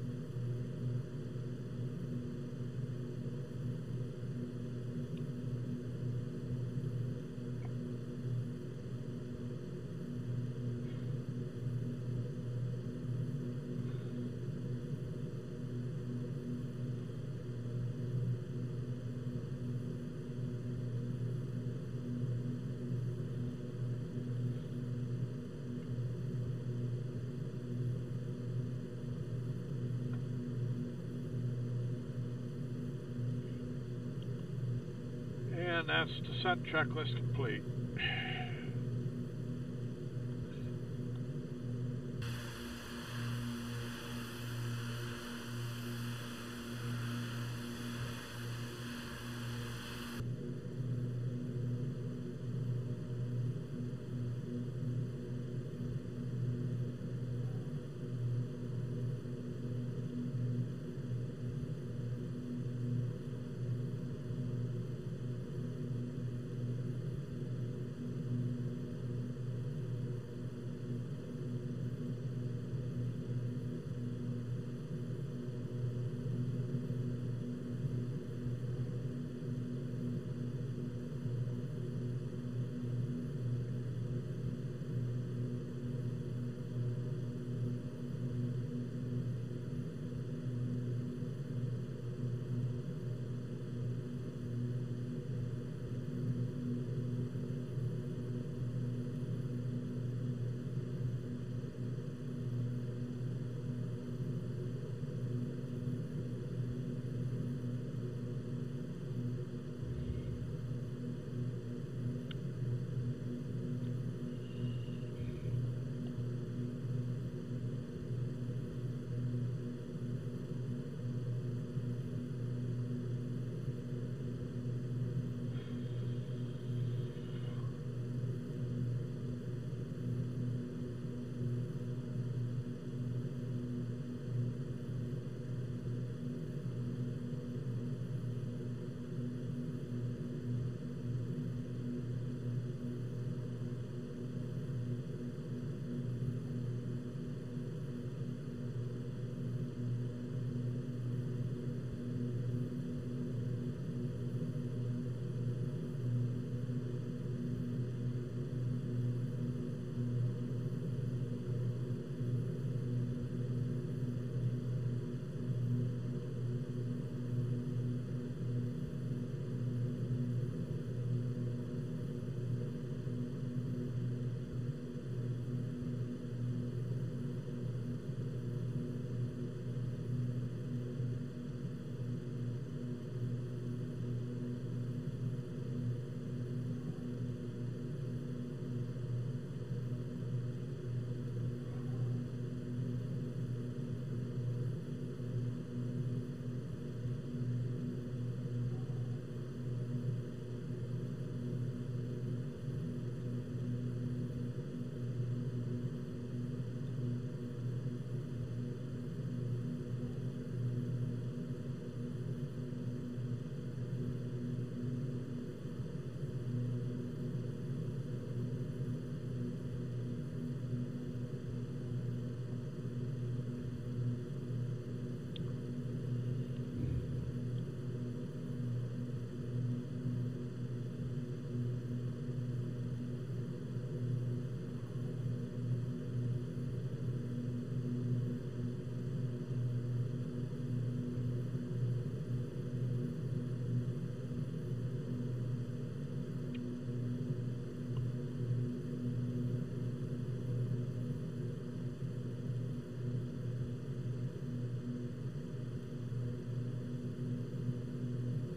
And that's descent checklist complete.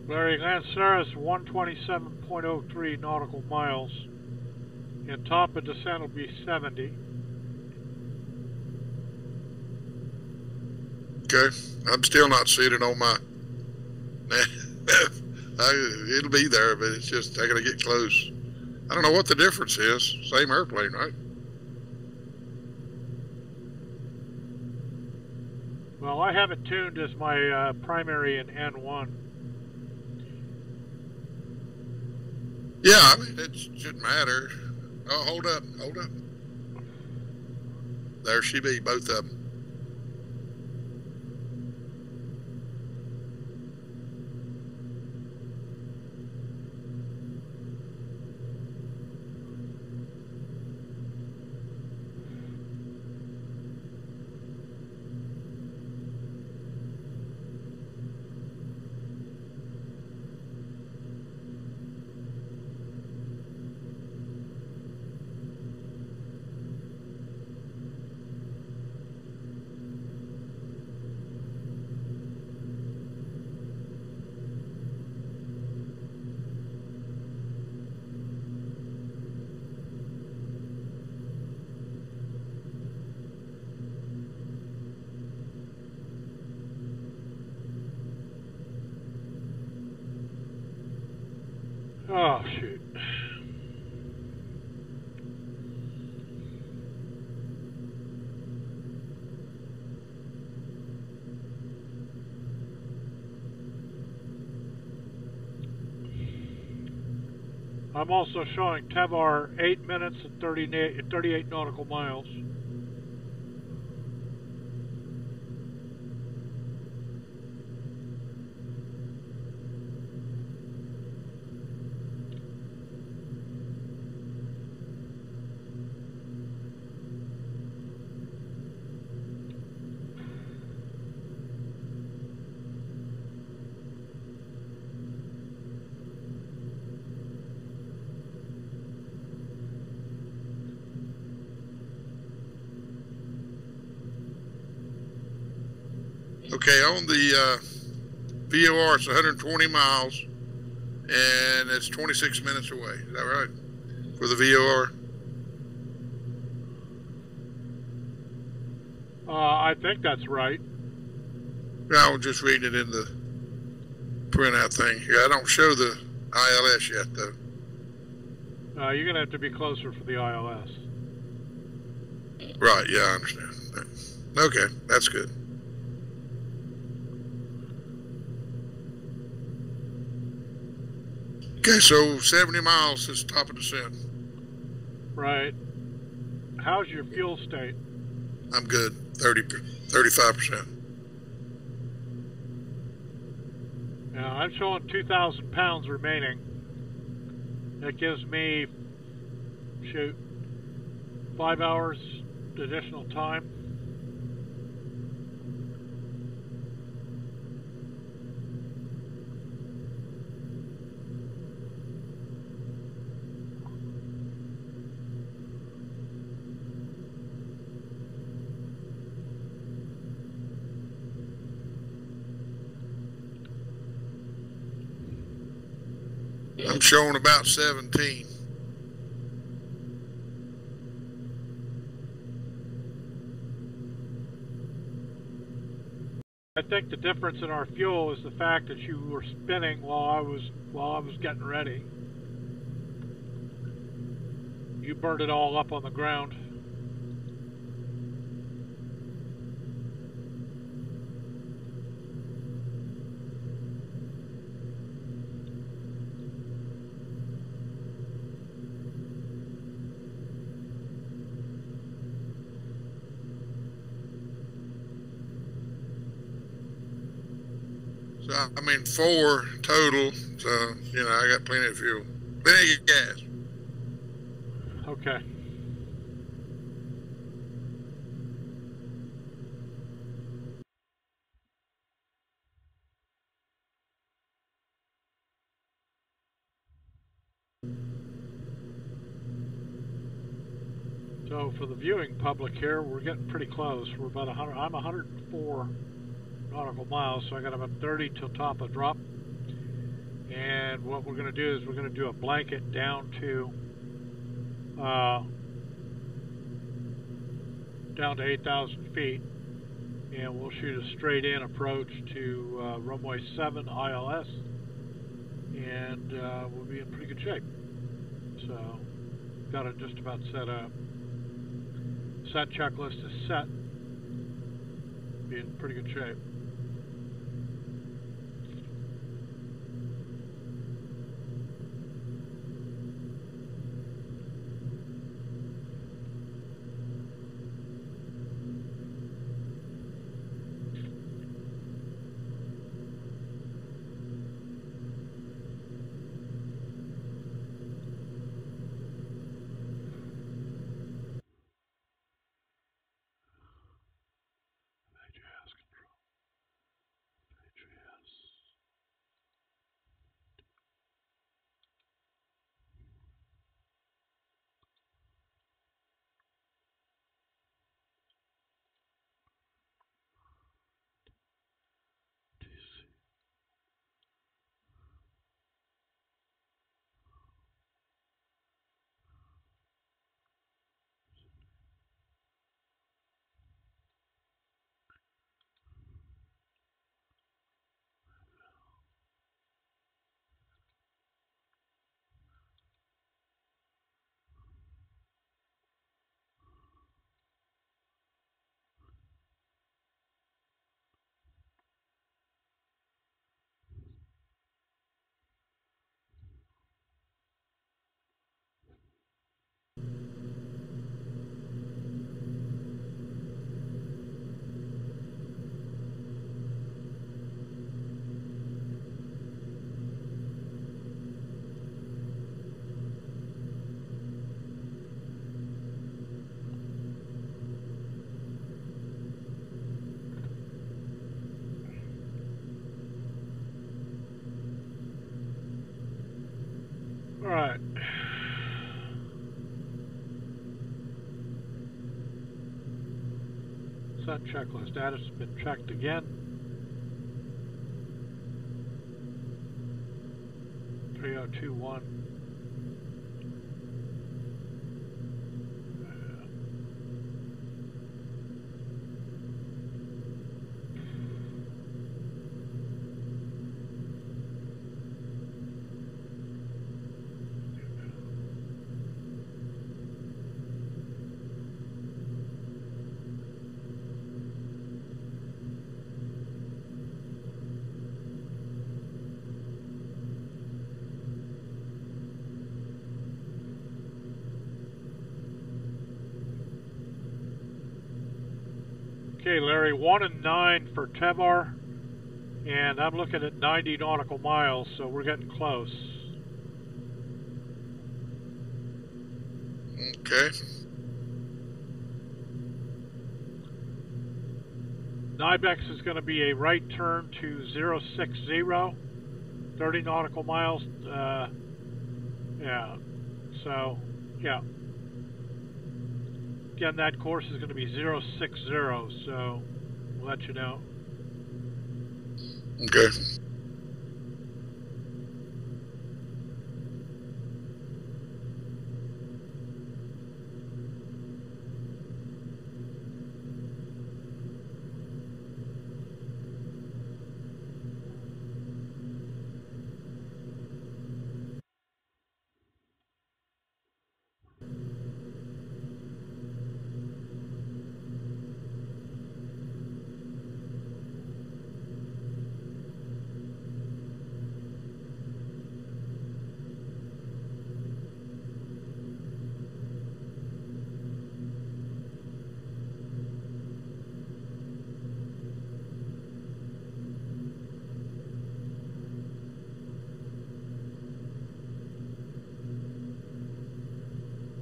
Larry, Lanseria is 127.03 nautical miles. And top of descent will be 70. Okay, I'm still not seeing it on my. It'll be there, but it's just I gotta get close. I don't know what the difference is. Same airplane, right? Well, I have it tuned as my primary in N1. Yeah, I mean, it shouldn't matter. Oh, hold up. There she be, both of them. Oh, shoot. I'm also showing Tevar 8 minutes and 38 nautical miles. Okay, on the VOR, it's 120 miles, and it's 26 minutes away. Is that right? For the VOR? I think that's right. I was just reading it in the printout thing. Yeah, I don't show the ILS yet, though. You're going to have to be closer for the ILS. Right, yeah, I understand. Okay, that's good. Okay, so 70 miles is top of descent. Right. How's your fuel state? I'm good, 35%. Yeah, I'm showing 2,000 pounds remaining. That gives me, shoot, 5 hours additional time. I'm showing about 17. I think the difference in our fuel is the fact that you were spinning while I was getting ready. You burned it all up on the ground. So, I mean, 4 total, so, you know, I got plenty of fuel. Plenty of gas. Okay. So for the viewing public here, we're getting pretty close. We're about 100. I'm 104 nautical miles, so I got about 30 till top of drop. And what we're going to do is we're going to do a blanket down to 8,000 feet, and we'll shoot a straight in approach to runway 7 ILS, and we'll be in pretty good shape. So got it just about set up. Set checklist is set. Be in pretty good shape. Alright. Set checklist status has been checked again. 3021. Okay, Larry, 1 and 9 for Tevar, and I'm looking at 90 nautical miles, so we're getting close. Okay. Nybex is going to be a right turn to 060, 30 nautical miles. Yeah, so, yeah. Again, that course is going to be 060, so we'll let you know. Okay.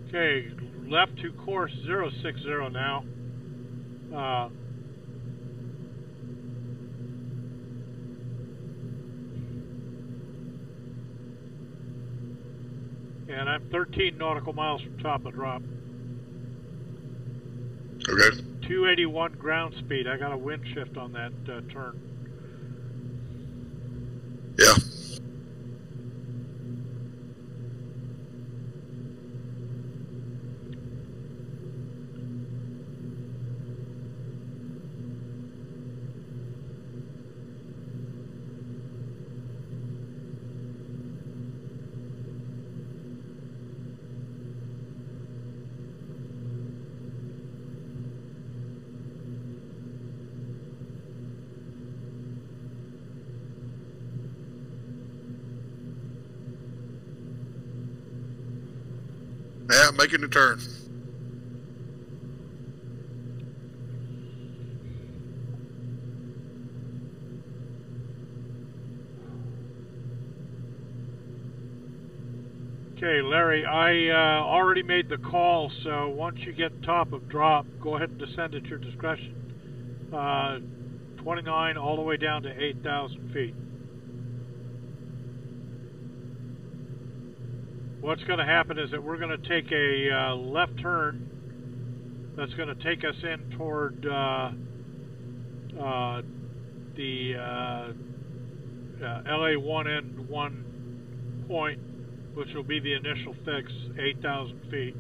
Okay, left to course 060 now. And I'm 13 nautical miles from top of drop. Okay. 281 ground speed. I got a wind shift on that turn. Yeah. making the turn. Okay, Larry, I already made the call, so once you get top of drop, go ahead and descend at your discretion. 29 all the way down to 8,000 feet. What's going to happen is that we're going to take a left turn that's going to take us in toward the LA1N1 point, which will be the initial fix, 8,000 feet.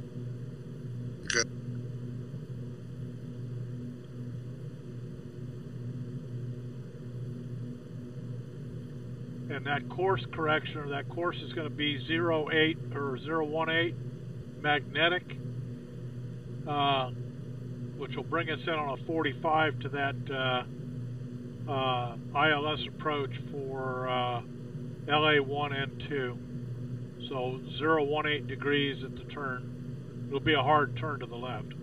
Okay. And that course correction, or that course is going to be 08 or 018 magnetic, which will bring us in on a 45 to that ILS approach for LA1N2. So 018 degrees at the turn. It'll be a hard turn to the left.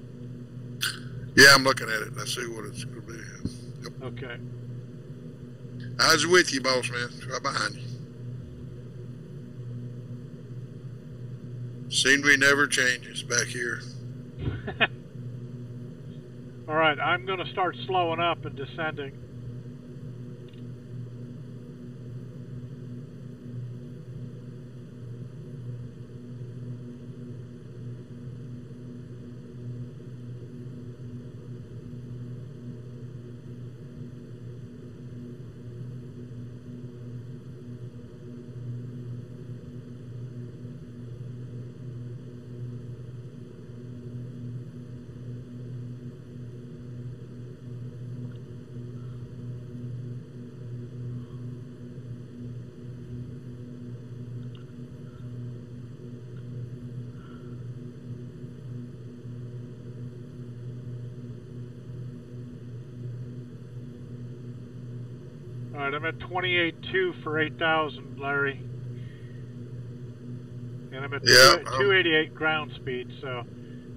Yeah, I'm looking at it. I see what it's going to be. Yep. Okay. I was with you, boss man. Right behind you. Scenery never changes back here. All right, I'm going to start slowing up and descending. All right, I'm at 28.2 for 8,000, Larry. And I'm at 288 ground speed, so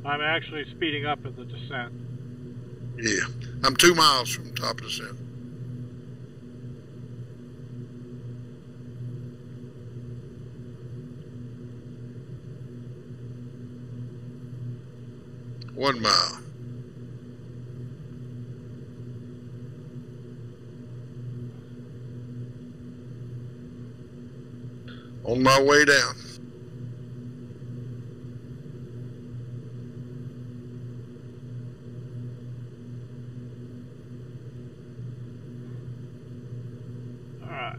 I'm actually speeding up in the descent. Yeah, I'm 2 miles from the top of the descent. One mile. On my way down. All right.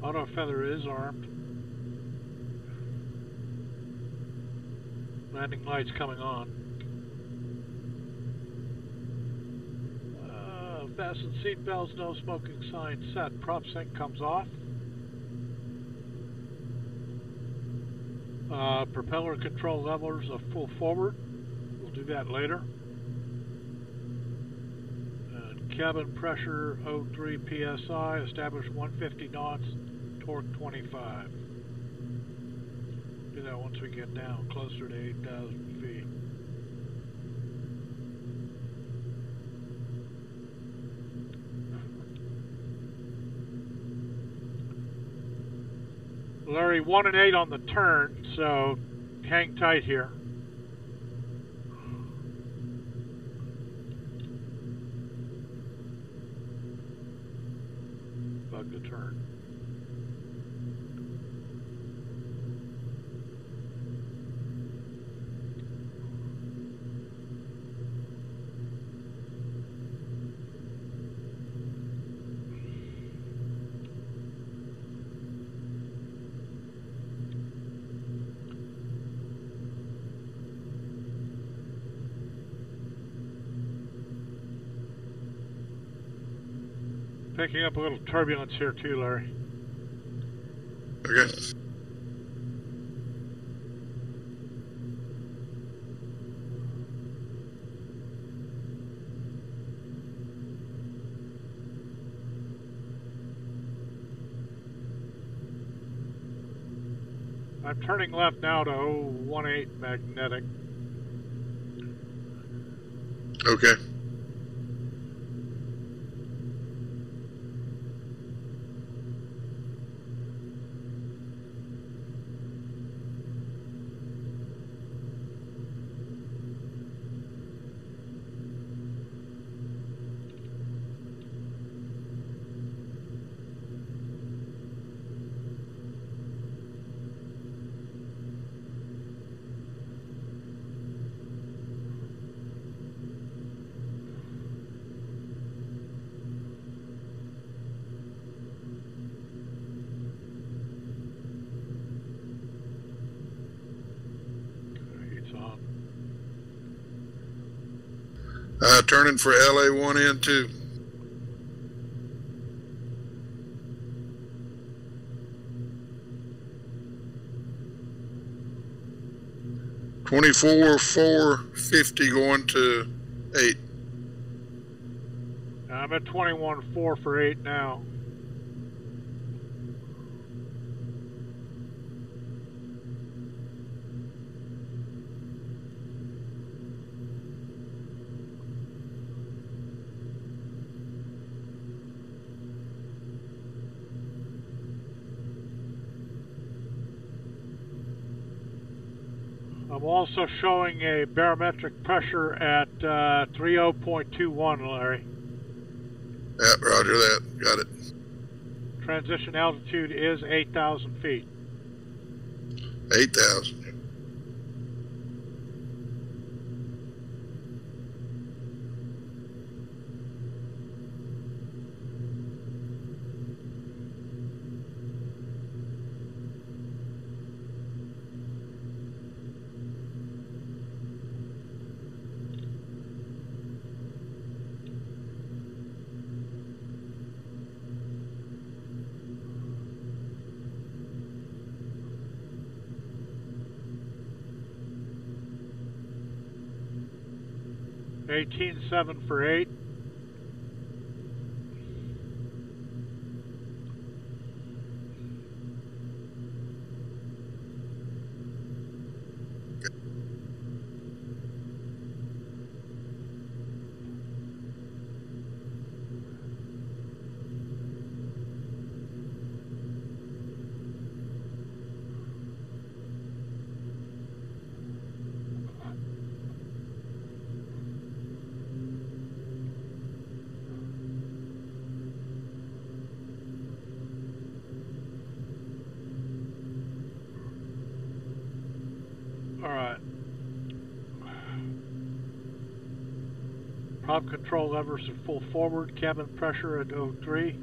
Auto feather is armed. Landing lights coming on. Fasten seat belts, no smoking sign set. Prop sync comes off. Propeller control levelers are full forward. We'll do that later. Cabin pressure 03 psi, established 150 knots, torque 25. Do that once we get down closer to 8,000 feet. Larry, 1 and 8 on the turn, so hang tight here. Bug the turn. Picking up a little turbulence here too, Larry. Okay. I'm turning left now to 018 magnetic. Okay. Turning for LA1N2. $24,450 going to 8. I'm at 21.4 for 8 now. I'm also showing a barometric pressure at 30.21, Larry. Yep, roger that. Got it. Transition altitude is 8,000 feet. 8,000. $18.7 for 8. Alright. Prop control levers are full forward, cabin pressure at 03.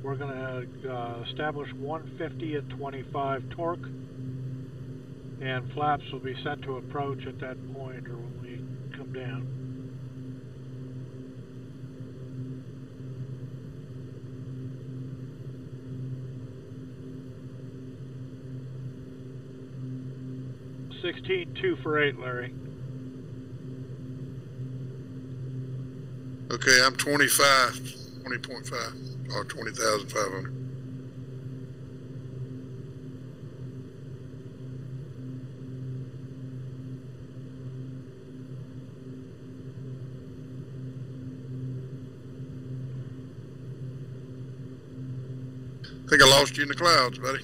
We're going to establish 150 at 25 torque. And flaps will be set to approach at that point or when we come down. $16.2 for 8, Larry. Okay, I'm 20.5, or 20,500. I think I lost you in the clouds, buddy.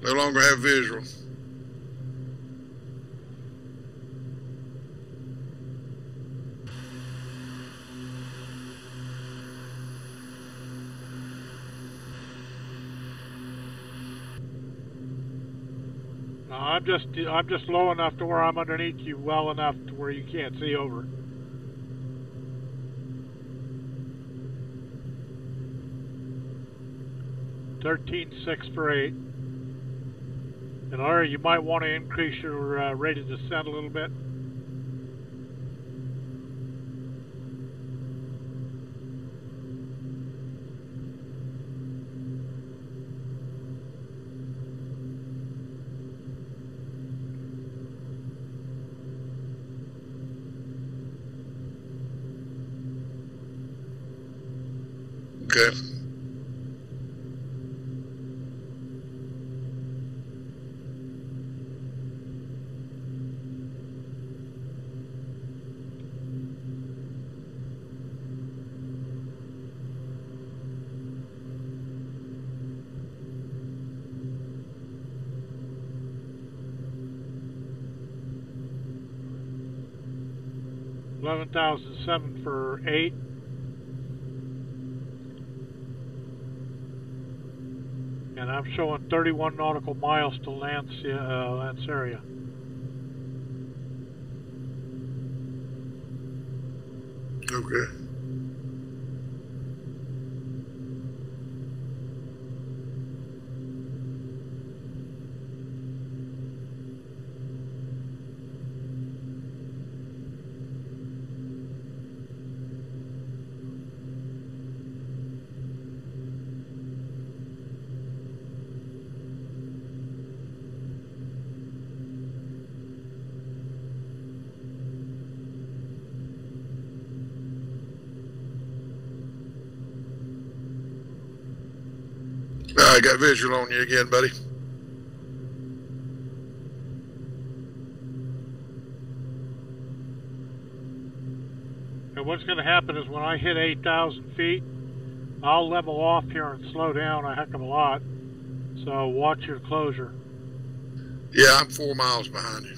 No longer have visual. No, I'm just low enough to where I'm underneath you, well enough to where you can't see over. $13.6 for 8. And Larry, you might want to increase your rate of descent a little bit. Okay. $11,007 for 8. And I'm showing 31 nautical miles to Lanseria. Okay. I got visual on you again, buddy. And what's going to happen is when I hit 8,000 feet, I'll level off here and slow down a heck of a lot. So watch your closure. Yeah, I'm 4 miles behind you.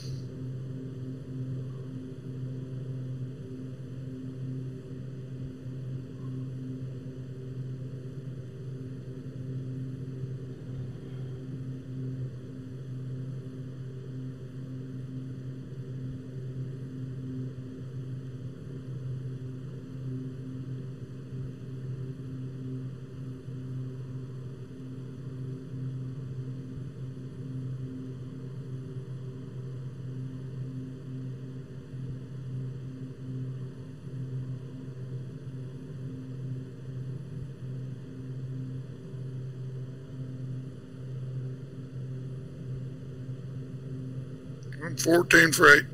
I'm 14 for 8.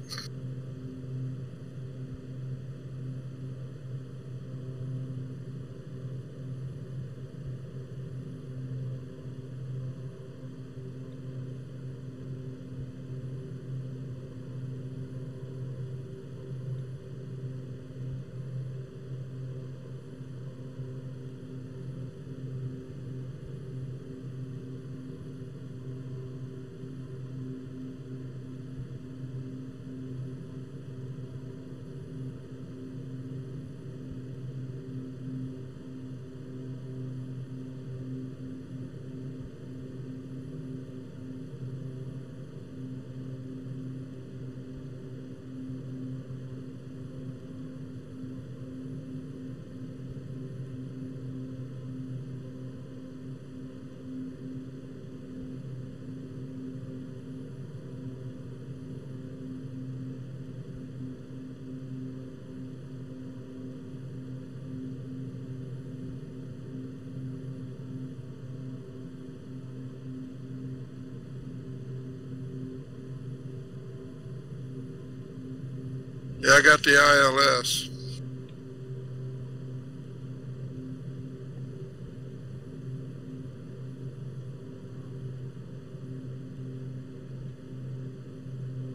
Yeah, I got the ILS.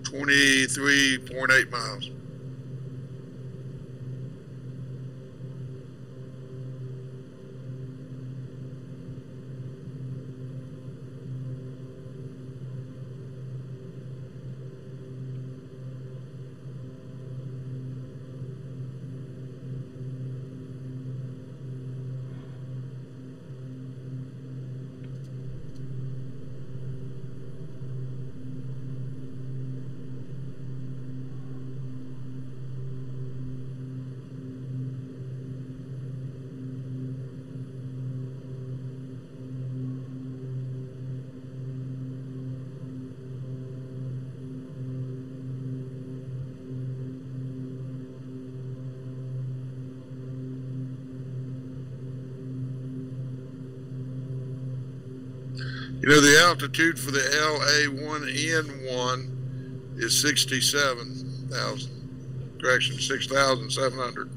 $23.8 miles. You know, the altitude for the LA1N1 is 67,000. Correction, 6,700.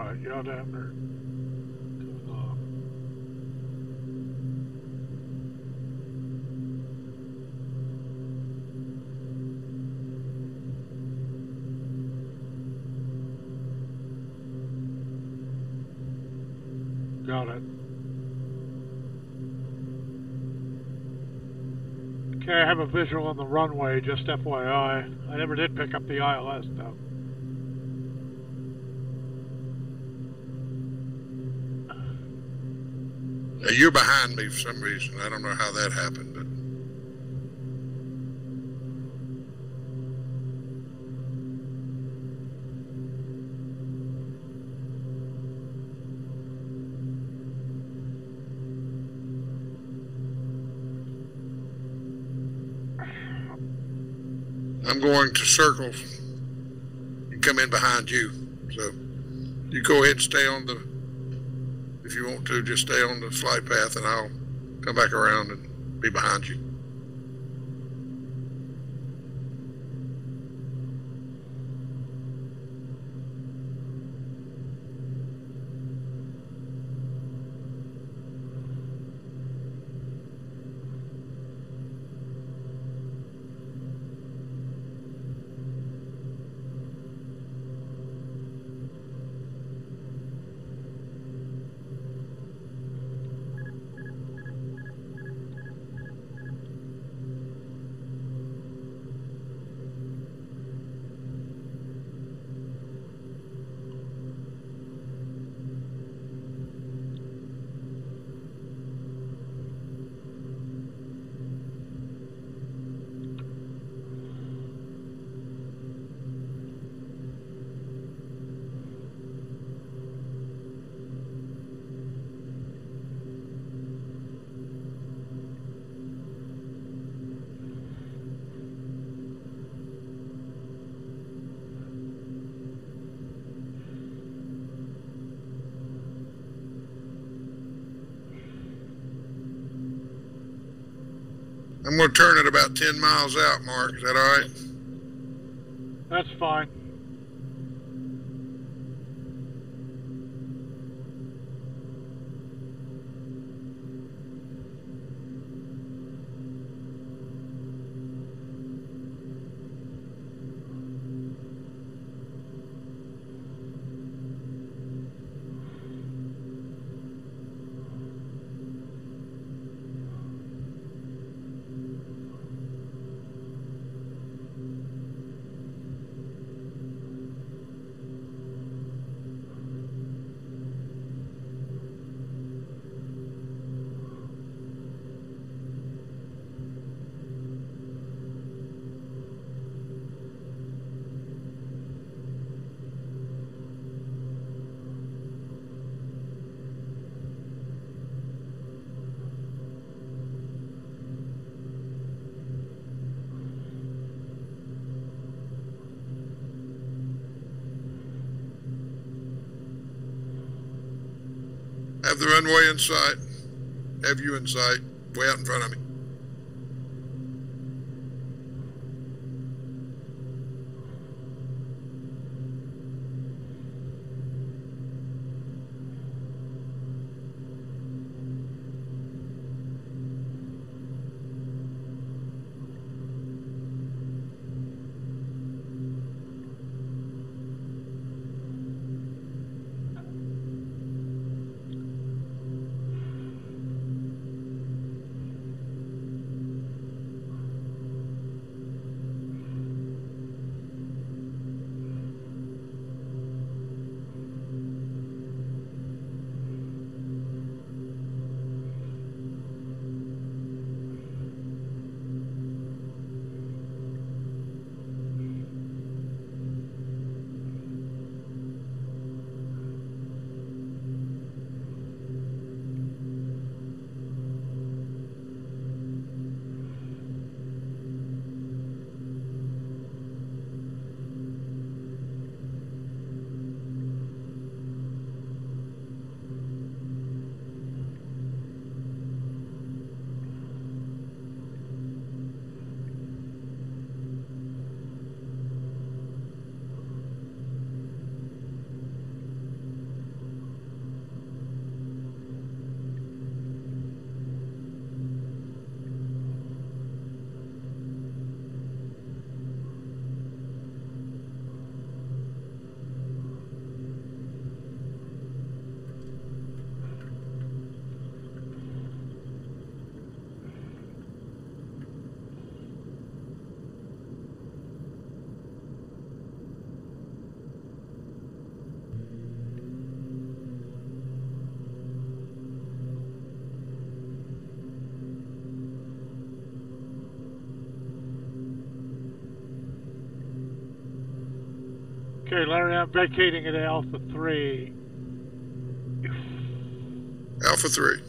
Alright, yeah, down there. Got it. Okay, I have a visual on the runway, just FYI. I never did pick up the ILS, though. Now, you're behind me for some reason. I don't know how that happened, but... I'm going to circle and come in behind you. So you go ahead and stay on the, if you want to, just stay on the flight path and I'll come back around and be behind you. I'm going to turn it about 10 miles out, Mark. Is that all right? That's fine. Have the runway in sight. Have you in sight, way out in front of me. Okay, Larry, I'm vacating at Alpha 3. Alpha 3.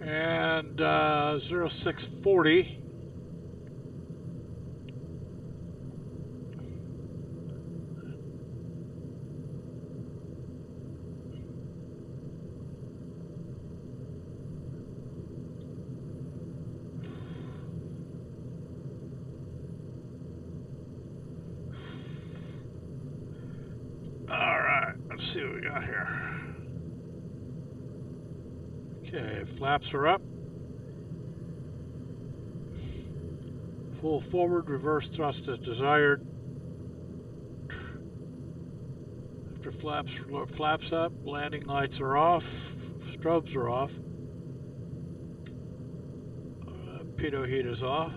And 0640. Alright, let's see what we got here. Okay, flaps are up. Full forward, reverse thrust as desired. After flaps up, landing lights are off, strobes are off. Pitot heat is off.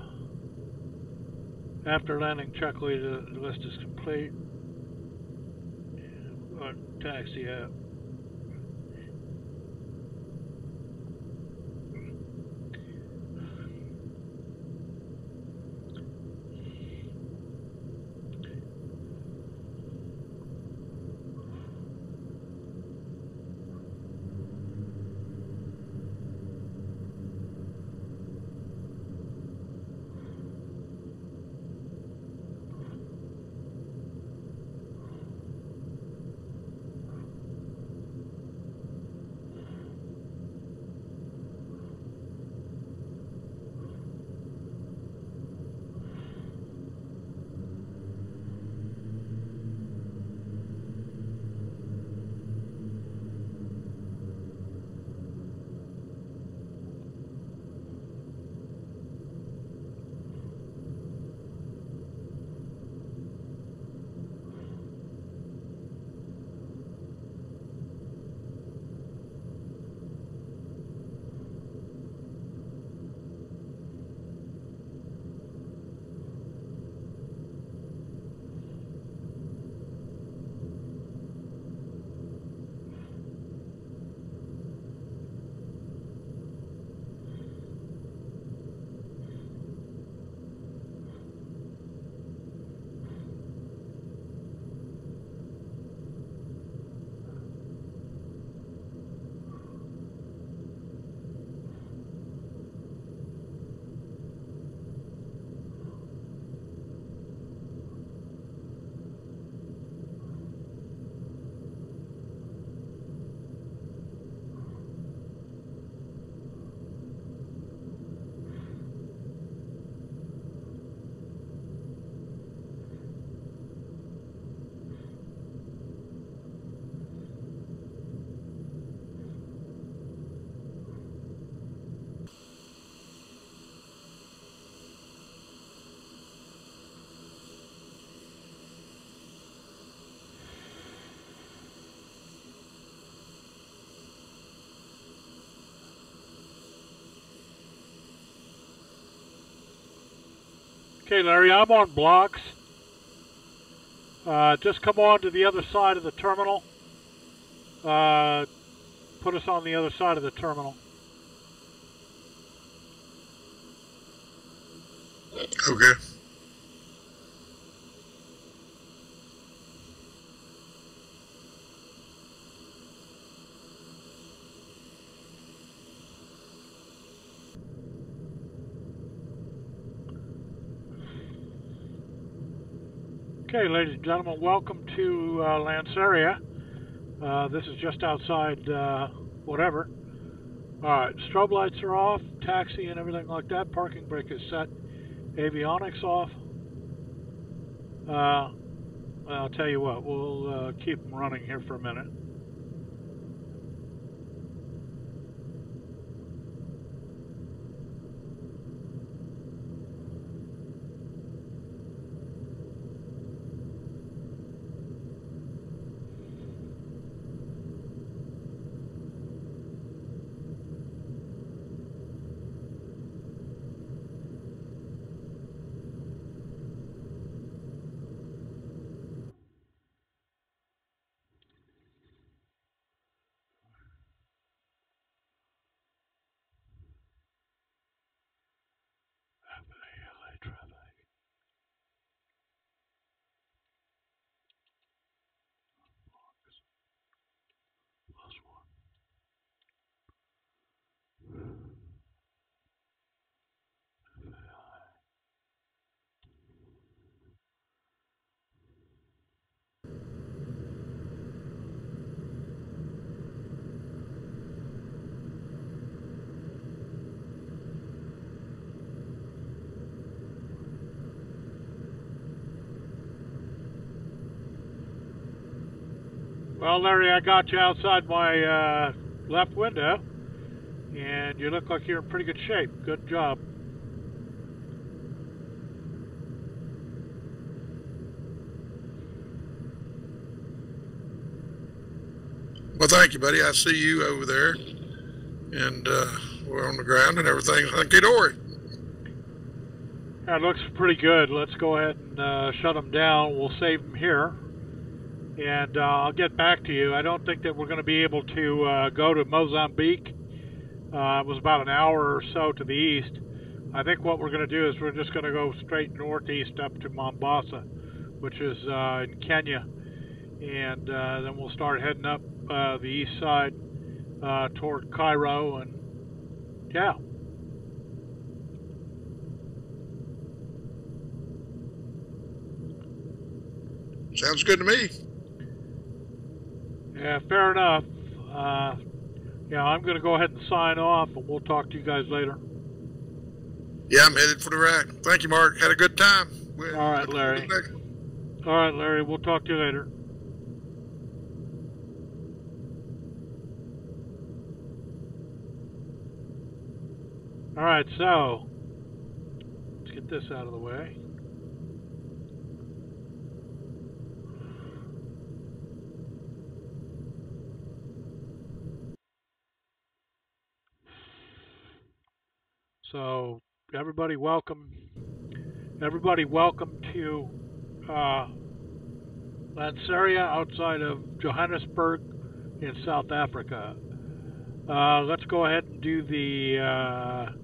After landing, checklist is complete. Taxi up. Okay, Larry, I'm on blocks. Just come on to the other side of the terminal. Put us on the other side of the terminal. Okay. Okay, ladies and gentlemen, welcome to Lanseria. This is just outside whatever. Alright, strobe lights are off, taxi and everything like that. Parking brake is set. Avionics off. I'll tell you what, we'll keep them running here for a minute. FALA traffic. Well, Larry, I got you outside my left window, and you look like you're in pretty good shape. Good job. Well, thank you, buddy. I see you over there, and we're on the ground and everything. Hunky-dory. That looks pretty good. Let's go ahead and shut them down. We'll save them here. And I'll get back to you. I don't think that we're going to be able to go to Mozambique. It was about an hour or so to the east. I think what we're going to do is we're just going to go straight northeast up to Mombasa, which is in Kenya. And then we'll start heading up the east side toward Cairo. And yeah. Sounds good to me. Yeah, fair enough. Yeah, I'm going to go ahead and sign off, and we'll talk to you guys later. Yeah, I'm headed for the rack. Thank you, Mark. Had a good time. All right, Larry. All right, Larry. We'll talk to you later. All right, so let's get this out of the way. So everybody welcome to Lanseria outside of Johannesburg in South Africa. Let's go ahead and do the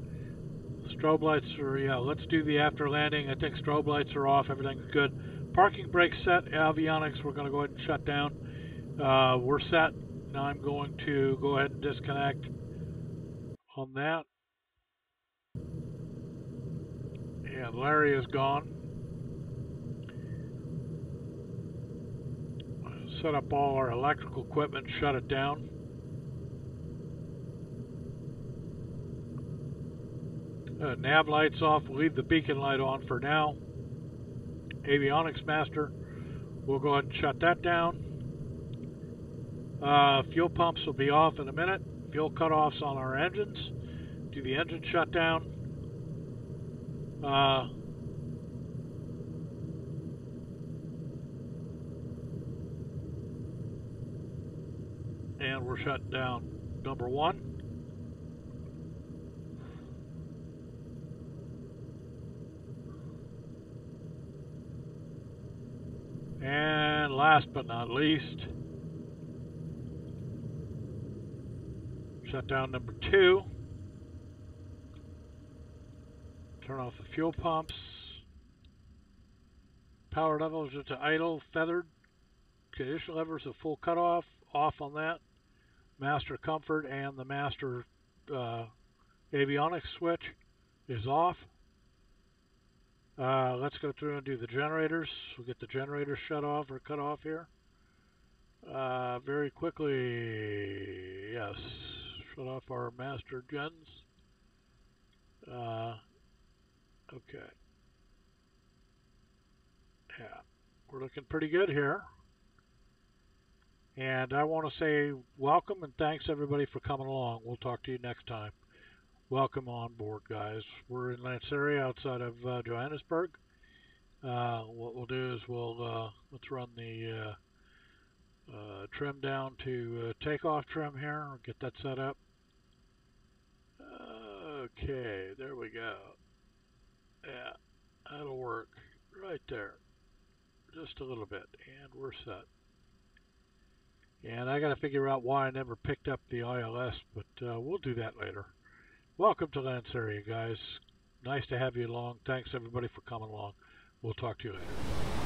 strobe lights, or yeah, let's do the after landing. I think strobe lights are off, everything's good. Parking brake set, avionics we're going to go ahead and shut down. We're set. Now I'm going to go ahead and disconnect on that. And Larry is gone. Set up all our electrical equipment, shut it down. Nav lights off, we'll leave the beacon light on for now. Avionics master, we'll go ahead and shut that down. Fuel pumps will be off in a minute. Fuel cutoffs on our engines. Do the engine shutdown. And we're shutting down number 1. And last but not least, shut down number 2. Turn off the fuel pumps. Power levels are to idle, feathered. Condition levers are full cutoff, off on that. Master comfort and the master avionics switch is off. Let's go through and do the generators. We'll get the generators shut off or cut off here. Very quickly, yes. Shut off off our master guns. Okay. Yeah, we're looking pretty good here. And I want to say welcome and thanks everybody for coming along. We'll talk to you next time. Welcome on board, guys. We're in Lanseria outside of Johannesburg. What we'll do is let's run the trim down to takeoff trim here. I'll get that set up. Okay, there we go. Yeah, that'll work right there. Just a little bit, and we're set. And I got to figure out why I never picked up the ILS, but we'll do that later. Welcome to Lanseria, guys. Nice to have you along. Thanks, everybody, for coming along. We'll talk to you later.